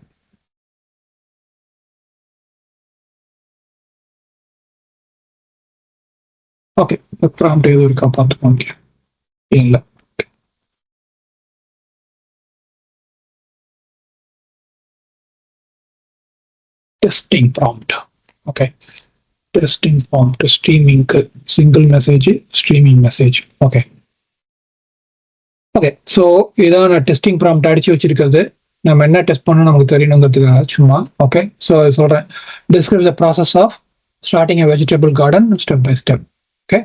ஓகே, ப்ராம்ப்ட் எதுவும் இருக்கா பார்த்துக்கோங்க. இல்லை, testing prompt. Okay, testing prompt ஸ்ட்ரீமிங்க்கு single message, streaming message. Okay okay, so இதான் நான் டெஸ்டிங் ப்ராம்ப்ட் அடிச்சு வச்சிருக்கிறது. நம்ம என்ன டெஸ்ட் பண்ணணும் நமக்கு தெரியணுங்கிறதுக்காக சும்மா. ஓகே, ஸோ சொல்கிறேன், describe the process of starting a vegetable garden step by step. Okay,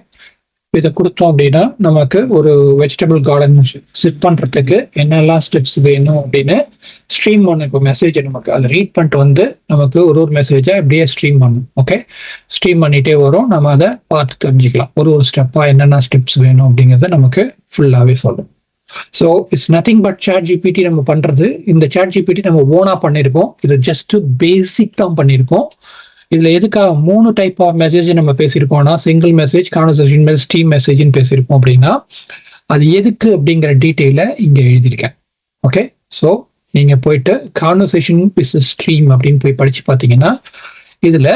இதை கொடுத்தோம் அப்படின்னா நமக்கு ஒரு வெஜிடபிள் கார்டன் செட் பண்ணுறதுக்கு என்னெல்லாம் ஸ்டெப்ஸ் வேணும் அப்படின்னு ஸ்ட்ரீம் பண்ணும். இப்போ மெசேஜ் நமக்கு அதை ரீட் பண்ணிட்டு வந்து நமக்கு ஒரு மெசேஜாக இப்படியே ஸ்ட்ரீம் பண்ணும். ஓகே, ஸ்ட்ரீம் பண்ணிகிட்டே வரும், நம்ம அதை பார்த்து தெரிஞ்சுக்கலாம். ஒரு ஸ்டெப்பாக என்னென்ன ஸ்டெப்ஸ் வேணும் அப்படிங்கிறத நமக்கு ஃபுல்லாகவே சொல்லும். So it's nothing but ChatGPT நம்ம பண்றது. இந்த சாட் ஜிபிடி நம்ம ஓனா பண்ணியிருக்கோம். இது ஜஸ்ட் பேசிக் தான் பண்ணியிருக்கோம். இதுல எதுக்காக 3 டைப் ஆஃப் மெசேஜ் நம்ம பேசியிருக்கோம்னா, single message, conversation message, stream மெசேஜ்னு பேசியிருக்கோம். அப்படின்னா அது எதுக்கு அப்படிங்கிற டீட்டெயில இங்க எழுதியிருக்கேன். ஓகே, ஸோ நீங்க போயிட்டு கான்வர்சேஷன் வித் ஸ்ட்ரீம் அப்படின்னு போய் படிச்சு பார்த்தீங்கன்னா, இதுல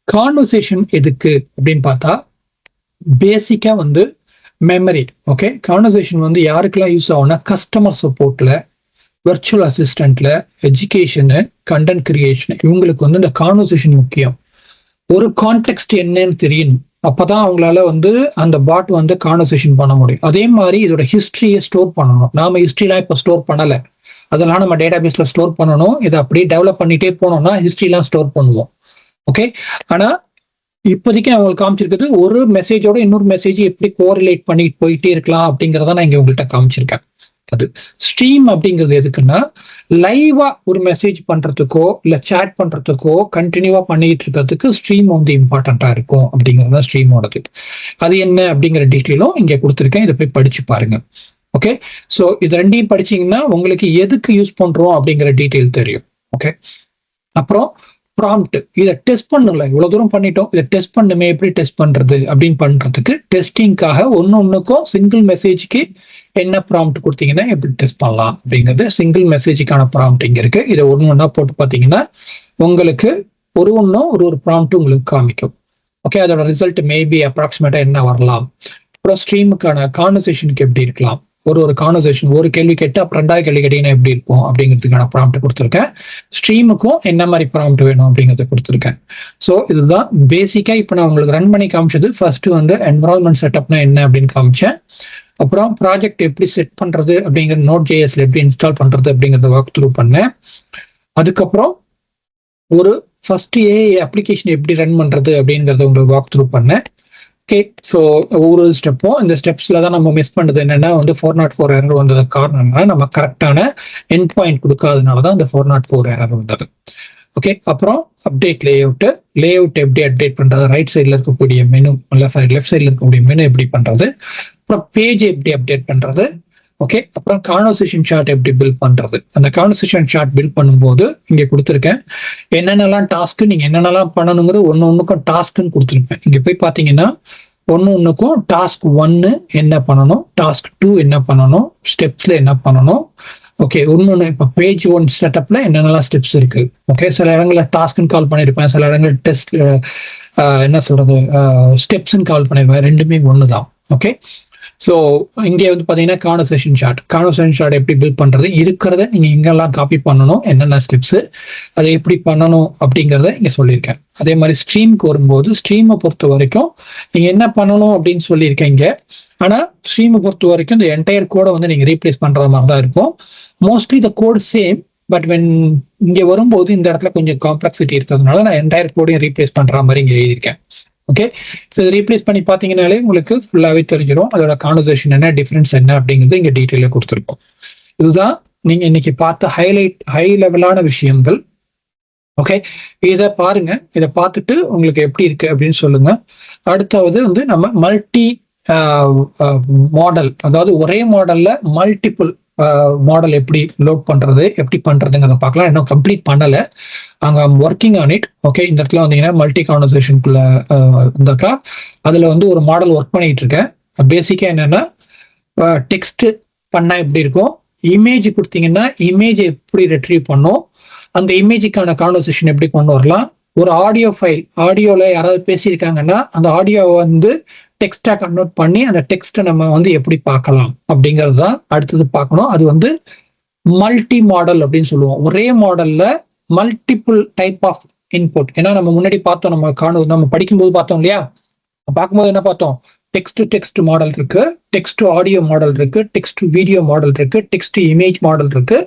கான்வர்சேஷன் எதுக்கு அப்படின்னு பார்த்தா பேசிக்கா வந்து மெமரி. ஓகே, கான்வர்சேஷன் வந்து யாருக்கெல்லாம் யூஸ் ஆகும்னா, கஸ்டமர் சப்போர்ட்ல, வெர்ச்சுவல் அசிஸ்டன்ட்ல, எஜுகேஷனு, கண்டென்ட் கிரியேஷன், இவங்களுக்கு வந்து இந்த கான்வர்சேஷன் முக்கியம். ஒரு கான்டெக்ட் என்னன்னு தெரியணும், அப்பதான் அவங்களால வந்து அந்த பாட் வந்து கான்வர்சேஷன் பண்ண முடியும். அதே மாதிரி இதோட ஹிஸ்டரியை ஸ்டோர் பண்ணணும். நாம ஹிஸ்டரிலாம் இப்போ ஸ்டோர் பண்ணல, அதெல்லாம் நம்ம டேட்டா பேஸ்ல ஸ்டோர் பண்ணணும். இதை அப்படியே டெவலப் பண்ணிட்டே போனோம்னா ஹிஸ்டரிலாம் ஸ்டோர் பண்ணுவோம். ஓகே, ஆனா இப்போதைக்கு நான் உங்களுக்கு காமிச்சிருக்கிறது ஒரு மெசேஜோட இன்னொரு மெசேஜ் எப்படி கோரிலேட் பண்ணிட்டு போயிட்டே இருக்கலாம் அப்படிங்கிறத நான் இங்க உங்கள்கிட்ட காமிச்சிருக்கேன். அது ஸ்ட்ரீம் அப்படிங்கிறது எதுக்குன்னா, லைவா ஒரு மெசேஜ் பண்றதுக்கோ இல்ல சேட் பண்றதுக்கோ கண்டினியூவா பண்ணிட்டு இருக்கிறதுக்கு ஸ்ட்ரீம் வந்து இம்பார்ட்டண்டா இருக்கும் அப்படிங்கிறது தான் ஸ்ட்ரீமோடது. அது என்ன அப்படிங்கிற டீட்டெயிலும் இங்க கொடுத்துருக்கேன், இதை போய் படிச்சு பாருங்க. ஓகே, ஸோ இது ரெண்டையும் படிச்சீங்கன்னா உங்களுக்கு எதுக்கு யூஸ் பண்றோம் அப்படிங்கிற டீட்டெயில் தெரியும். ஓகே, அப்புறம் ப்ராம்ப்ட், இதை டெஸ்ட் பண்ணல, இவ்வளவு தூரம் பண்ணிட்டோம், இதை டெஸ்ட் பண்ணுமே, எப்படி டெஸ்ட் பண்றது அப்படின்னு பண்றதுக்கு டெஸ்டிங்காக ஒன்னுக்கும் சிங்கிள் மெசேஜ்க்கு என்ன ப்ராம்ப்ட் கொடுத்தீங்கன்னா எப்படி டெஸ்ட் பண்ணலாம் அப்படிங்கிறது சிங்கிள் மெசேஜுக்கான ப்ராம்ப்ட் இங்க இருக்கு. இதை ஒன்னா போட்டு பார்த்தீங்கன்னா உங்களுக்கு ஒரு ப்ராம்ப்ட் உங்களுக்கு காமிக்கும். ஓகே, அதோட ரிசல்ட் மேபி அப்ராக்சிமேட்டா என்ன வரலாம். அப்புறம் ஸ்ட்ரீமுக்கான கான்வர்சேஷனுக்கு எப்படி இருக்கலாம், ஒரு கான்வர்சேஷன் ஒரு கேள்வி கேட்டு அப்புறம் 2வது கேள்வி கேட்டீங்கன்னா எப்படி இருக்கும் அப்படிங்கிறதுக்கான ப்ராம்ப்ட் கொடுத்துருக்கேன். ஸ்ட்ரீமுக்கும் என்ன மாதிரி ப்ராம்ப்ட் வேணும் அப்படிங்கிறத கொடுத்துருக்கேன். ஸோ இதுதான் பேசிக்கா இப்போ நான் உங்களுக்கு ரன் பண்ணி காமிச்சது. ஃபர்ஸ்ட் வந்து என்வரான்மெண்ட் செட்டப்னா என்ன அப்படின்னு காமிச்சேன். அப்புறம் ப்ராஜெக்ட் எப்படி செட் பண்றது அப்படிங்கிற Node.jsல எப்படி இன்ஸ்டால் பண்றது அப்படிங்கிறத ஒர்க் த்ரூ பண்ணேன். அதுக்கப்புறம் ஒரு ஃபர்ஸ்ட் ஏஐ அப்ளிகேஷன் எப்படி ரன் பண்றது அப்படிங்கிறத உங்களுக்கு வாக் த்ரூ பண்ணேன். ஓகே, ஸோ ஒவ்வொரு ஸ்டெப்பும் இந்த ஸ்டெப்ஸ்ல தான் நம்ம மிஸ் பண்ணது என்னன்னா வந்து 404 எரர் வந்தது காரணம்னா நம்ம கரெக்டான எண்ட் பாயிண்ட் கொடுக்காதனால தான் இந்த 404 எரர் வந்தது. ஓகே, அப்புறம் அப்டேட் லேஅவுட் எப்படி அப்டேட் பண்றது, ரைட் சைட்ல இருக்கக்கூடிய மெனு லெஃப்ட் சைட்ல இருக்கக்கூடிய மெனு எப்படி பண்றது, அப்புறம் பேஜ் எப்படி அப்டேட் பண்றது. ஓகே, அப்புறம் கான்வர்சேஷன் சார்ட் எப்படி பில்ட் பண்றது. அந்த கான்வர்சேஷன் சார்ட் பில்ட் பண்ணும்போது இங்க கொடுத்துருக்கேன் என்னென்னலாம் டாஸ்க், நீங்க என்னென்னலாம் பண்ணணுங்கிற ஒன்னுக்கும் டாஸ்க்னு கொடுத்துருப்பேன். இங்க போய் பாத்தீங்கன்னா ஒன்னுக்கும் டாஸ்க் 1 என்ன பண்ணணும், டாஸ்க் 2 என்ன பண்ணணும், ஸ்டெப்ஸ்ல என்ன பண்ணணும். ஓகே, ஒன்னு இப்போ பேஜ் 1 செட்டப்ல என்னென்னலாம் ஸ்டெப்ஸ் இருக்கு. ஓகே, சில இடங்கள்ல டாஸ்க்னு கால் பண்ணிருப்பேன், சில இடங்கள்ல டெஸ்ட் என்ன சொல்றது ஸ்டெப்ஸ்ன்னு கால் பண்ணிருப்பேன். ரெண்டுமே ஒன்று தான். ஓகே, ஸோ இங்கே வந்து பார்த்தீங்கன்னா கான்வர்சேஷன் சார்ட் எப்படி பில்ட் பண்ணுறது, இருக்கிறத நீங்கள் எங்கெல்லாம் காப்பி பண்ணணும், என்னென்ன ஸ்டெப்ஸு, அதை எப்படி பண்ணணும் அப்படிங்கிறத இங்கே சொல்லியிருக்கேன். அதே மாதிரி ஸ்ட்ரீமுக்கு வரும்போது ஸ்ட்ரீமை பொறுத்த வரைக்கும் நீங்கள் என்ன பண்ணணும் அப்படின்னு சொல்லியிருக்கீங்க. ஆனால் ஸ்ட்ரீமை பொறுத்த வரைக்கும் இந்த என்டையர் கோடை வந்து நீங்கள் ரீப்ளேஸ் பண்ணுற மாதிரி தான் இருக்கும். Mostly the code same, but when இங்கே வரும்போது இந்த இடத்துல கொஞ்சம் காம்ப்ளெக்சிட்டி இருக்கிறதுனால நான் என்டையர் கோடையும் ரீப்ளேஸ் பண்ணுற மாதிரி இங்கே எழுதியிருக்கேன். ஓகே, ஸோ ரீப்ளேஸ் பண்ணி பார்த்தீங்கன்னாலே உங்களுக்கு ஃபுல்லாகவே தெரிஞ்சிடும் அதோட கான்வர்சேஷன் என்ன, டிஃபரன்ஸ் என்ன அப்படிங்கிறது இங்கே டீட்டெயிலாக கொடுத்துருக்கோம். இதுதான் நீங்கள் இன்னைக்கு பார்த்த ஹை லெவலான விஷயங்கள். ஓகே, இதை பாருங்க, இதை பார்த்துட்டு உங்களுக்கு எப்படி இருக்கு அப்படின்னு சொல்லுங்க. அடுத்தாவது வந்து நம்ம மல்டி மாடல், அதாவது ஒரே மாடல்ல மல்டிபிள் மாடல் எப்படி லோட் பண்றது, எப்படி பண்றதுங்கிறத பார்க்கலாம். இன்னும் கம்ப்ளீட் பண்ணல, அங்க ஒர்க்கிங் ஆன் இட். ஓகே, இந்த இடத்துல வந்தீங்கன்னா மல்டி கான்வர்சேஷனுக்குள்ள இருந்தாக்கா அதுல வந்து ஒரு மாடல் ஒர்க் பண்ணிட்டு இருக்கேன். பேசிக்கா என்னன்னா டெக்ஸ்ட் பண்ணா எப்படி இருக்கும், இமேஜ் கொடுத்தீங்கன்னா இமேஜ் எப்படி ரெட்ரீவ் பண்ணும், அந்த இமேஜுக்கான கான்வர்சேஷன் எப்படி கொண்டு வரலாம், ஒரு ஆடியோ ஃபைல், ஆடியோல யாராவது பேசியிருக்காங்கன்னா அந்த ஆடியோவை வந்து டெக்ஸ்டா கன்வெர்ட் பண்ணி அந்த டெக்ஸ்ட்டை நம்ம வந்து எப்படி பார்க்கலாம் அப்படிங்கிறது தான் அடுத்தது பார்க்கணும். அது வந்து மல்டி மாடல் அப்படின்னு சொல்லுவோம். ஒரே மாடல்ல மல்டிபிள் டைப் ஆஃப் இன்புட். ஏன்னா நம்ம முன்னாடி பார்த்தோம், நம்ம படிக்கும்போது பார்த்தோம் இல்லையா, பார்க்கும்போது என்ன பார்த்தோம், டெக்ஸ்ட் டு டெக்ஸ்ட் மாடல் இருக்கு, டெக்ஸ்ட் டு ஆடியோ மாடல் இருக்கு, டெக்ஸ்ட் டு வீடியோ மாடல் இருக்கு, டெக்ஸ்ட் டு இமேஜ் மாடல் இருக்கு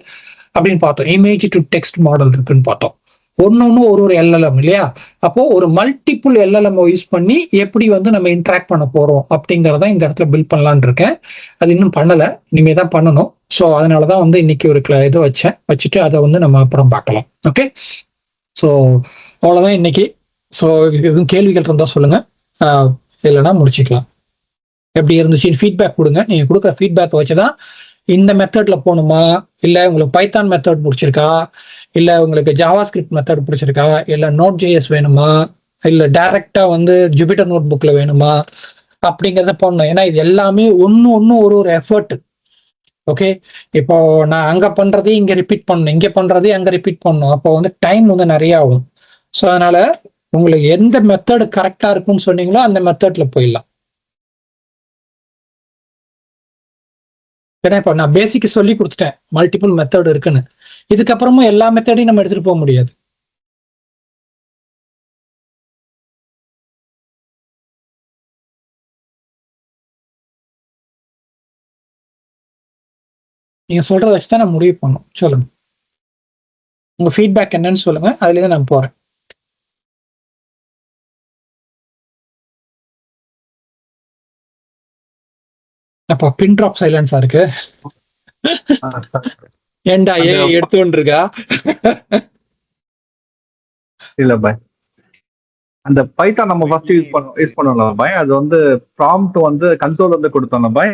அப்படின்னு பார்த்தோம், இமேஜ் டு டெக்ஸ்ட் மாடல் இருக்குன்னு பார்த்தோம். ஒன்னொன்னு ஒரு எல்எல்எம் இல்லையா. அப்போ ஒரு மல்டிபிள் எல்எல்எம் யூஸ் பண்ணி எப்படி வந்து நம்ம இன்ட்ராக்ட் பண்ண போறோம் அப்படிங்கறத இந்த இடத்துல பில்ட் பண்ணலான்னு இருக்கேன். அது இன்னும் பண்ணல, இனிமே தான் பண்ணணும். ஸோ அதனாலதான் வந்து இன்னைக்கு ஒரு இது வச்சுட்டு அதை வந்து நம்ம அப்புறம் பார்க்கலாம். ஓகே, ஸோ அவ்வளோதான் இன்னைக்கு. ஸோ எதுவும் கேள்விகள் இருந்தா சொல்லுங்க, இல்லைன்னா முடிச்சுக்கலாம். எப்படி இருந்துச்சுன்னு ஃபீட்பேக் கொடுங்க. நீங்க கொடுக்குற ஃபீட்பேக் வச்சுதான் இந்த மெத்தட்ல போகணுமா, இல்லை உங்களுக்கு பைத்தான் மெத்தட் பிடிச்சிருக்கா, இல்லை உங்களுக்கு ஜாவா ஸ்கிரிப்ட் மெத்தட் பிடிச்சிருக்கா, இல்லை நோட் ஜேஎஸ் வேணுமா, இல்லை டைரக்டா வந்து ஜூபிட்டர் நோட் புக்ல வேணுமா அப்படிங்கிறத போடணும். ஏன்னா இது எல்லாமே ஒன்னு ஒரு எஃபர்ட். ஓகே, இப்போ நான் அங்க பண்றதையும் இங்க ரிப்பீட் பண்ணணும், இங்க பண்றதையும் அங்க ரிப்பீட் பண்ணணும். அப்போ வந்து டைம் வந்து நிறைய ஆகும். ஸோ அதனால உங்களுக்கு எந்த மெத்தட் கரெக்டா இருக்கும்னு சொன்னீங்களோ அந்த மெத்தட்ல போயிடலாம். ஏன்னா இப்போ நான் பேசிக் சொல்லி கொடுத்துட்டேன், மல்டிபிள் மெத்தட் இருக்குன்னு. இதுக்கப்புறமும் எல்லா மெத்தடையும் நம்ம எடுத்துட்டு போக முடியாது. நீங்க சொல்றத வச்சுதான் நான் முடிவு பண்ணும். சொல்லுங்க, உங்க ஃபீட்பேக் என்னன்னு சொல்லுங்க, அதுல தான் நான் போறேன். அப்போ பின் ட்ராப் சைலன்ஸா இருக்கு. ஏண்டா எடுத்துட்டு இருக்கா? இல்ல பாய், அந்த பைத்தான் நம்ம ஃபர்ஸ்ட் யூஸ் பண்ணலாம் பாய். அது வந்து ப்ராம்ப்ட் வந்து கன்சோல் வந்து கொடுத்தோம் பாய்.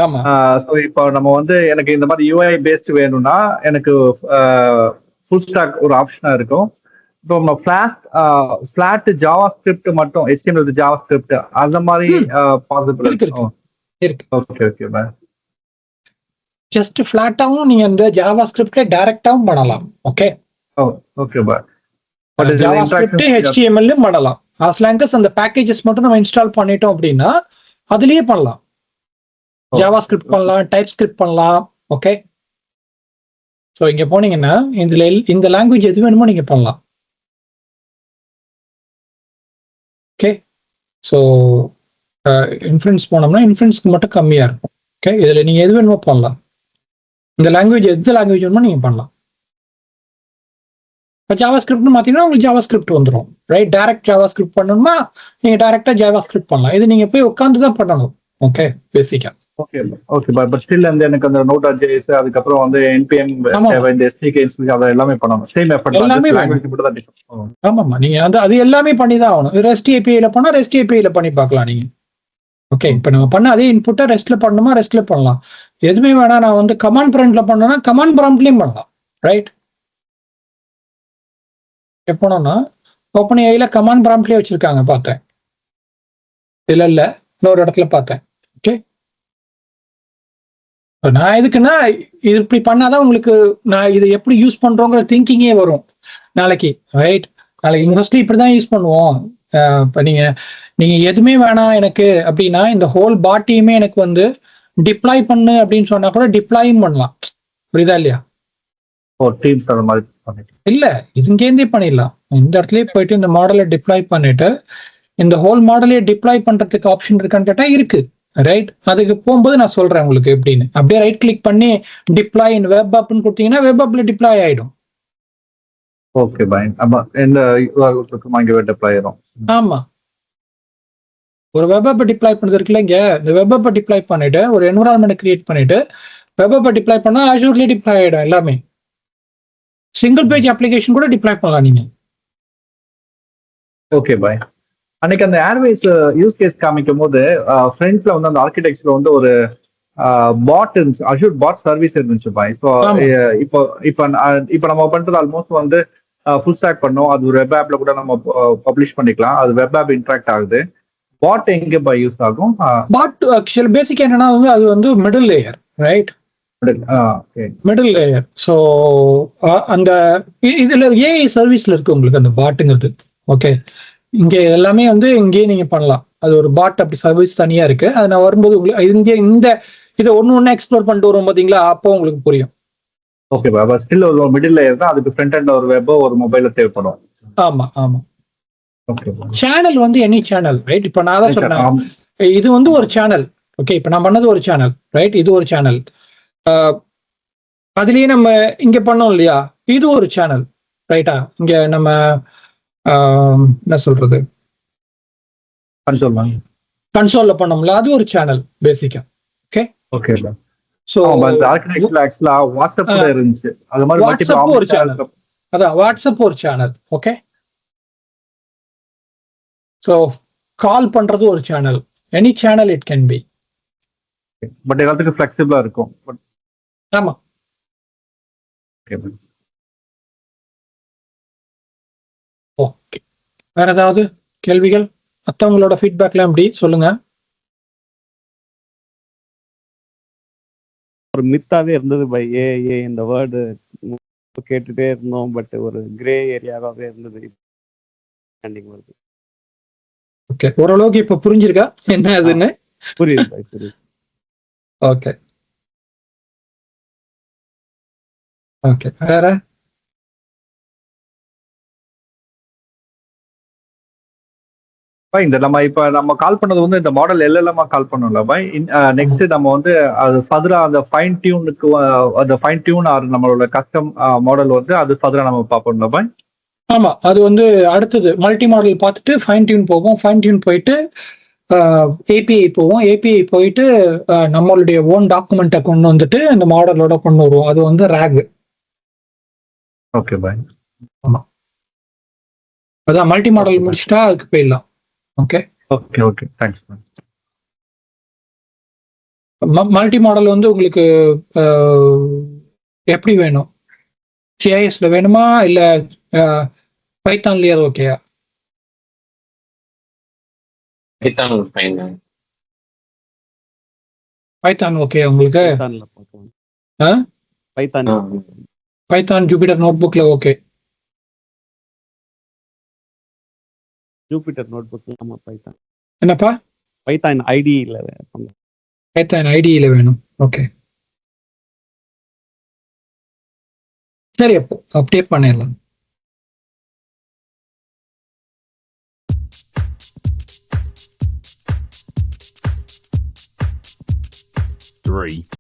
ஆமா. ஸோ இப்போ நம்ம வந்து எனக்கு இந்த மாதிரி யூஐ பேஸ்ட் வேணும்னா எனக்கு ஃபுல் ஸ்டாக் ஒரு ஆப்ஷனா இருக்கும். இப்போ நம்ம ஃபிளாட் ஜாவா ஸ்கிரிப்ட் மட்டும், HTML ஜாவா ஸ்கிரிப்ட் அந்த மாதிரி பாசிபிள் இருக்கு. Okay okay bye. ஜஸ்ட் ஃபிளாட்டாவும் நீங்க இந்த ஜாவா ஸ்கிரிப்ட்ல டைரக்டாவும் பண்ணலாம். Okay okay bye. Java script HTML பண்ணலாம். as long as அந்த பேக்கேஜஸ் மட்டும் நம்ம இன்ஸ்டால் பண்ணிட்டோம் அப்படின்னா அதுலயே பண்ணலாம். ஜாவா ஸ்கிரிப்ட் பண்ணலாம், டைப் ஸ்கிரிப்ட் பண்ணலாம். ஓகே, ஸோ இங்க போனீங்கன்னா இதுல இந்த லாங்குவேஜ் எது வேணுமோ நீங்க பண்ணலாம். ஓகே, ஸோ இன்ஃபுளுன்ஸ் போனோம்னா இன்ஃபுளுன்ஸ்க்கு மட்டும் கம்மியா இருக்கும். ஓகே, இதுல நீங்க எது வேணுமோ பண்ணலாம். இந்த லாங்குவேஜ் எந்த லாங்குவேஜ் வேணுமோ நீங்க பண்ணலாம். இப்போ ஜாவா ஸ்கிரிப்ட்னு பார்த்தீங்கன்னா உங்களுக்கு ஜாவா ஸ்கிரிப்ட் வந்துடும். ரைட், டைரக்ட் ஜாவா ஸ்கிரிப்ட் பண்ணணுமா நீங்க டைரக்டா ஜாவா ஸ்கிரிப்ட் பண்ணலாம். இது நீங்க போய் உட்காந்து தான் பண்ணணும். ஓகே, பேசிக்கா. Okay okay bye. But still வந்து எனக்கு அந்த Node.js அதுக்கப்புறம் வந்து npm இந்த SDKs அத எல்லாமே பண்ணணும். சேம் எஃபர்ட் எல்லாமே லாங்குவேஜ் மட்டும் தான் டிஃபரன்ஸ். ஆமாமா, நீங்க அது எல்லாமே பண்ணி தான் ஆகணும். ரெஸ்ட் API-ல பண்ணா ரெஸ்ட் API-ல பண்ணி பார்க்கலாம் நீங்க. ஓகே, இப்போ நம்ம பண்ண அதே இன்புட்டை ரெஸ்ட்ல பண்ணணுமா ரெஸ்ட்ல பண்ணலாம். எதுவுமே வேணா நான் வந்து கமாண்ட் ப்ராம்ப்ட்ல பண்ணனா கமாண்ட் ப்ராம்ப்ட்லயும் பண்ணலாம். ரைட், எப்போனா OpenAI-ல கமாண்ட் ப்ராம்ப்ட்லயே வச்சிருக்காங்க, பார்த்தேன். இல்ல இன்னொரு இடத்துல பார்த்தேன். ஓகே, நான் எதுக்குன்னா இது இப்படி பண்ணாதான் உங்களுக்கு நான் இதை எப்படி யூஸ் பண்றோங்கிற திங்கிங்கே வரும் நாளைக்கு. ரைட், நாளைக்கு மோஸ்ட்லி இப்படிதான் யூஸ் பண்ணுவோம். இப்போ நீங்க எதுவுமே வேணாம் எனக்கு அப்படின்னா இந்த ஹோல் பாட்டியுமே எனக்கு வந்து டிப்ளாய் பண்ணு அப்படின்னு சொன்னா கூட டிப்ளாயும் பண்ணலாம். புரியுதா இல்லையா? இல்ல, இதுங்கேந்தே பண்ணிடலாம். இந்த இடத்துலயே போயிட்டு இந்த மாடலை டிப்ளாய் பண்ணிட்டு இந்த ஹோல் மாடலே டிப்ளாய் பண்றதுக்கு ஆப்ஷன் இருக்கான்னு கேட்டா இருக்கு. ரைட், அதுக்கு போகும்போது நான் சொல்றேன் உங்களுக்கு எப்படின்னு. அப்படியே ரைட் கிளிக் பண்ணி டிப்ளாய் இன் வெப் ஆப்னு கொடுத்தீங்கன்னா வெப் ஆப்ல டிப்ளாய் ஆயிடும். ஓகே பை, அப்ப இந்த டிப்ளாய் ஆயிடும். ஆமா, ஒரு வெப் ஆப் டிப்ளாய் பண்ணது இருக்குல்ல, இங்க இந்த வெப் ஆப் டிப்ளாய் பண்ணிட்டு ஒரு என்விரான்மெண்ட் கிரியேட் பண்ணிட்டு வெப் ஆப் டிப்ளாய் பண்ணா அஷூர்லயே டிப்ளாய் ஆயிடும் எல்லாமே. சிங்கிள் பேஜ் அப்ளிகேஷன் கூட டிப்ளாய் பண்ணலாம் நீங்க. Okay bye. அன்னைக்கு அந்த ஏர்வேஸ் யூஸ் கேஸ் காமிக்கும் போது ஃப்ரண்ட்ஸ்ல வந்து அந்த ஆர்கிடெக்ட்ல வந்து ஒரு பாட் இருந்துச்சு, அஷூர் பாட் சர்வீஸ் இருந்துச்சு பை. ஸோ இப்போ நம்ம பண்றது ஆல்மோஸ்ட் வந்து ஃபுல் ஸ்டாக் பண்ணோம். அது ஒரு வெப் ஆப்ல கூட நம்ம பப்ளிஷ் பண்ணிக்கலாம். அது வெப் ஆப் இன்ட்ராக்ட் ஆகுது. பாட் எங்க பை யூஸ் ஆகும்? பாட் ஆக்சுவல் பேசிக் என்னன்னா வந்து அது வந்து middle layer. Right, okay. Middle layer. So அந்த இதுல ஏஐ சர்வீஸ்ல இருக்கு உங்களுக்கு அந்த பாட்டுங்கிறது. ஓகே, இங்க எல்லாமே வந்து இங்கேயே நீங்க பண்ணலாம். அது ஒரு பாட் அப்படி சர்வீஸ் தனியா இருக்கு. அது நான் வரும்போது உங்களுக்கு இங்க இந்த இதை ஒண்ணு எக்ஸ்ப்ளோர் பண்ணிட்டு வரும் பாத்தீங்களா, அப்போ உங்களுக்கு புரியும். ஓகே பா, பட் ஸ்டில் ஒரு மிடில் லேயர் தான், அதுக்கு ஃப்ரண்ட் எண்ட் ஒரு வெப் ஒரு மொபைல்ல தேவைப்படும். ஆமா ஆமா. ஓகே. சேனல் வந்து எனி சேனல், ரைட்? இப்ப நான் தான் சொன்னேன், இது வந்து ஒரு சேனல். ஓகே, இப்ப நான் பண்ணது ஒரு சேனல், ரைட்? இது ஒரு சேனல். அதுலயே நம்ம இங்க பண்ணோம் இல்லையா, இது ஒரு சேனல், ரைட்டா? இங்க நம்ம என்ன சொல்றது, கன்சோல்ல பண்ணோம்ல, அது ஒரு சேனல் பேசிக்கா. Okay okay. சோ ஆர்கிடெக்சர்ல ஆக்சுவலா வாட்ஸ்அப் கூட இருந்துச்சு. அது மாதிரி வாட்ஸ்அப் ஒரு சேனல். அதான் வாட்ஸ்அப் ஒரு சேனல். ஓகே, சோ கால் பண்றது ஒரு channel. Any channel it can be. But எல்லாத்துக்கும் ஃபிளெக்சிபிளா இருக்கும். ஆமா. ஓகே, வேற ஏதாவது கேள்விகள்? மத்தவங்களோட ஃபீட்பேக்லாம் எப்படி சொல்லுங்க. ஒரு மித்தாவே இருந்தது பை ஏ இந்த வேர்டு கேட்டுட்டே இருந்தோம், பட் ஒரு கிரே ஏரியாவாவே இருந்தது. வருது. ஓகே, ஓரளவுக்கு இப்ப புரிஞ்சிருக்கா என்ன அதுன்னு? புரியுது பை, புரியுது. ஓகே ஓகே, வேற? இந்த நம்ம கால் பண்ணது வந்து இந்த மாடல் எல்எல்எம் கால் பண்ணோம்ல பை. நெக்ஸ்ட் நம்ம வந்து அது ஃபர்தரா அந்த ஃபைன் டியூனுக்கு அந்த ஃபைன் டியூன் ஆர் நம்மளோட கஸ்டம் மாடல் வந்து அது ஃபர்தரா நம்ம பார்ப்போம்ல பை. ஆமா, அது வந்து அடுத்தது மல்டி மாடல் பார்த்துட்டு ஃபைன் டியூன் போகும். ஃபைன் டியூன் போயிட்டு ஏபிஐ போவோம். ஏபிஐ போயிட்டு நம்மளுடைய ஓன் டாக்குமெண்ட்டை கொண்டு வந்துட்டு அந்த மாடலோட கொண்டு வருவோம். அது வந்து ரேக். Okay bye. ஆமா, அதான் மல்டி மாடல் முடிச்சுட்டா அதுக்கு போயிடலாம். Okay okay okay, thanks. Multi model வந்து உங்களுக்கு எப்படி வேணும்? ஜிஐஎஸ்ல வேணுமா இல்ல பைத்தான்லயே ஓகேயா? பைத்தான் ஓகே உங்களுக்கு? பைத்தான் ஜூபிட்டர் நோட்புக்ல ஓகே. Jupyter notebook. ஆமா, பைத்தான். என்னப்பா? பைத்தான் ஐடியில பைத்தான் ஐடியில வேணும். ஓகே, சரி, அப்போ அப்படியே பண்ணிடலாம்.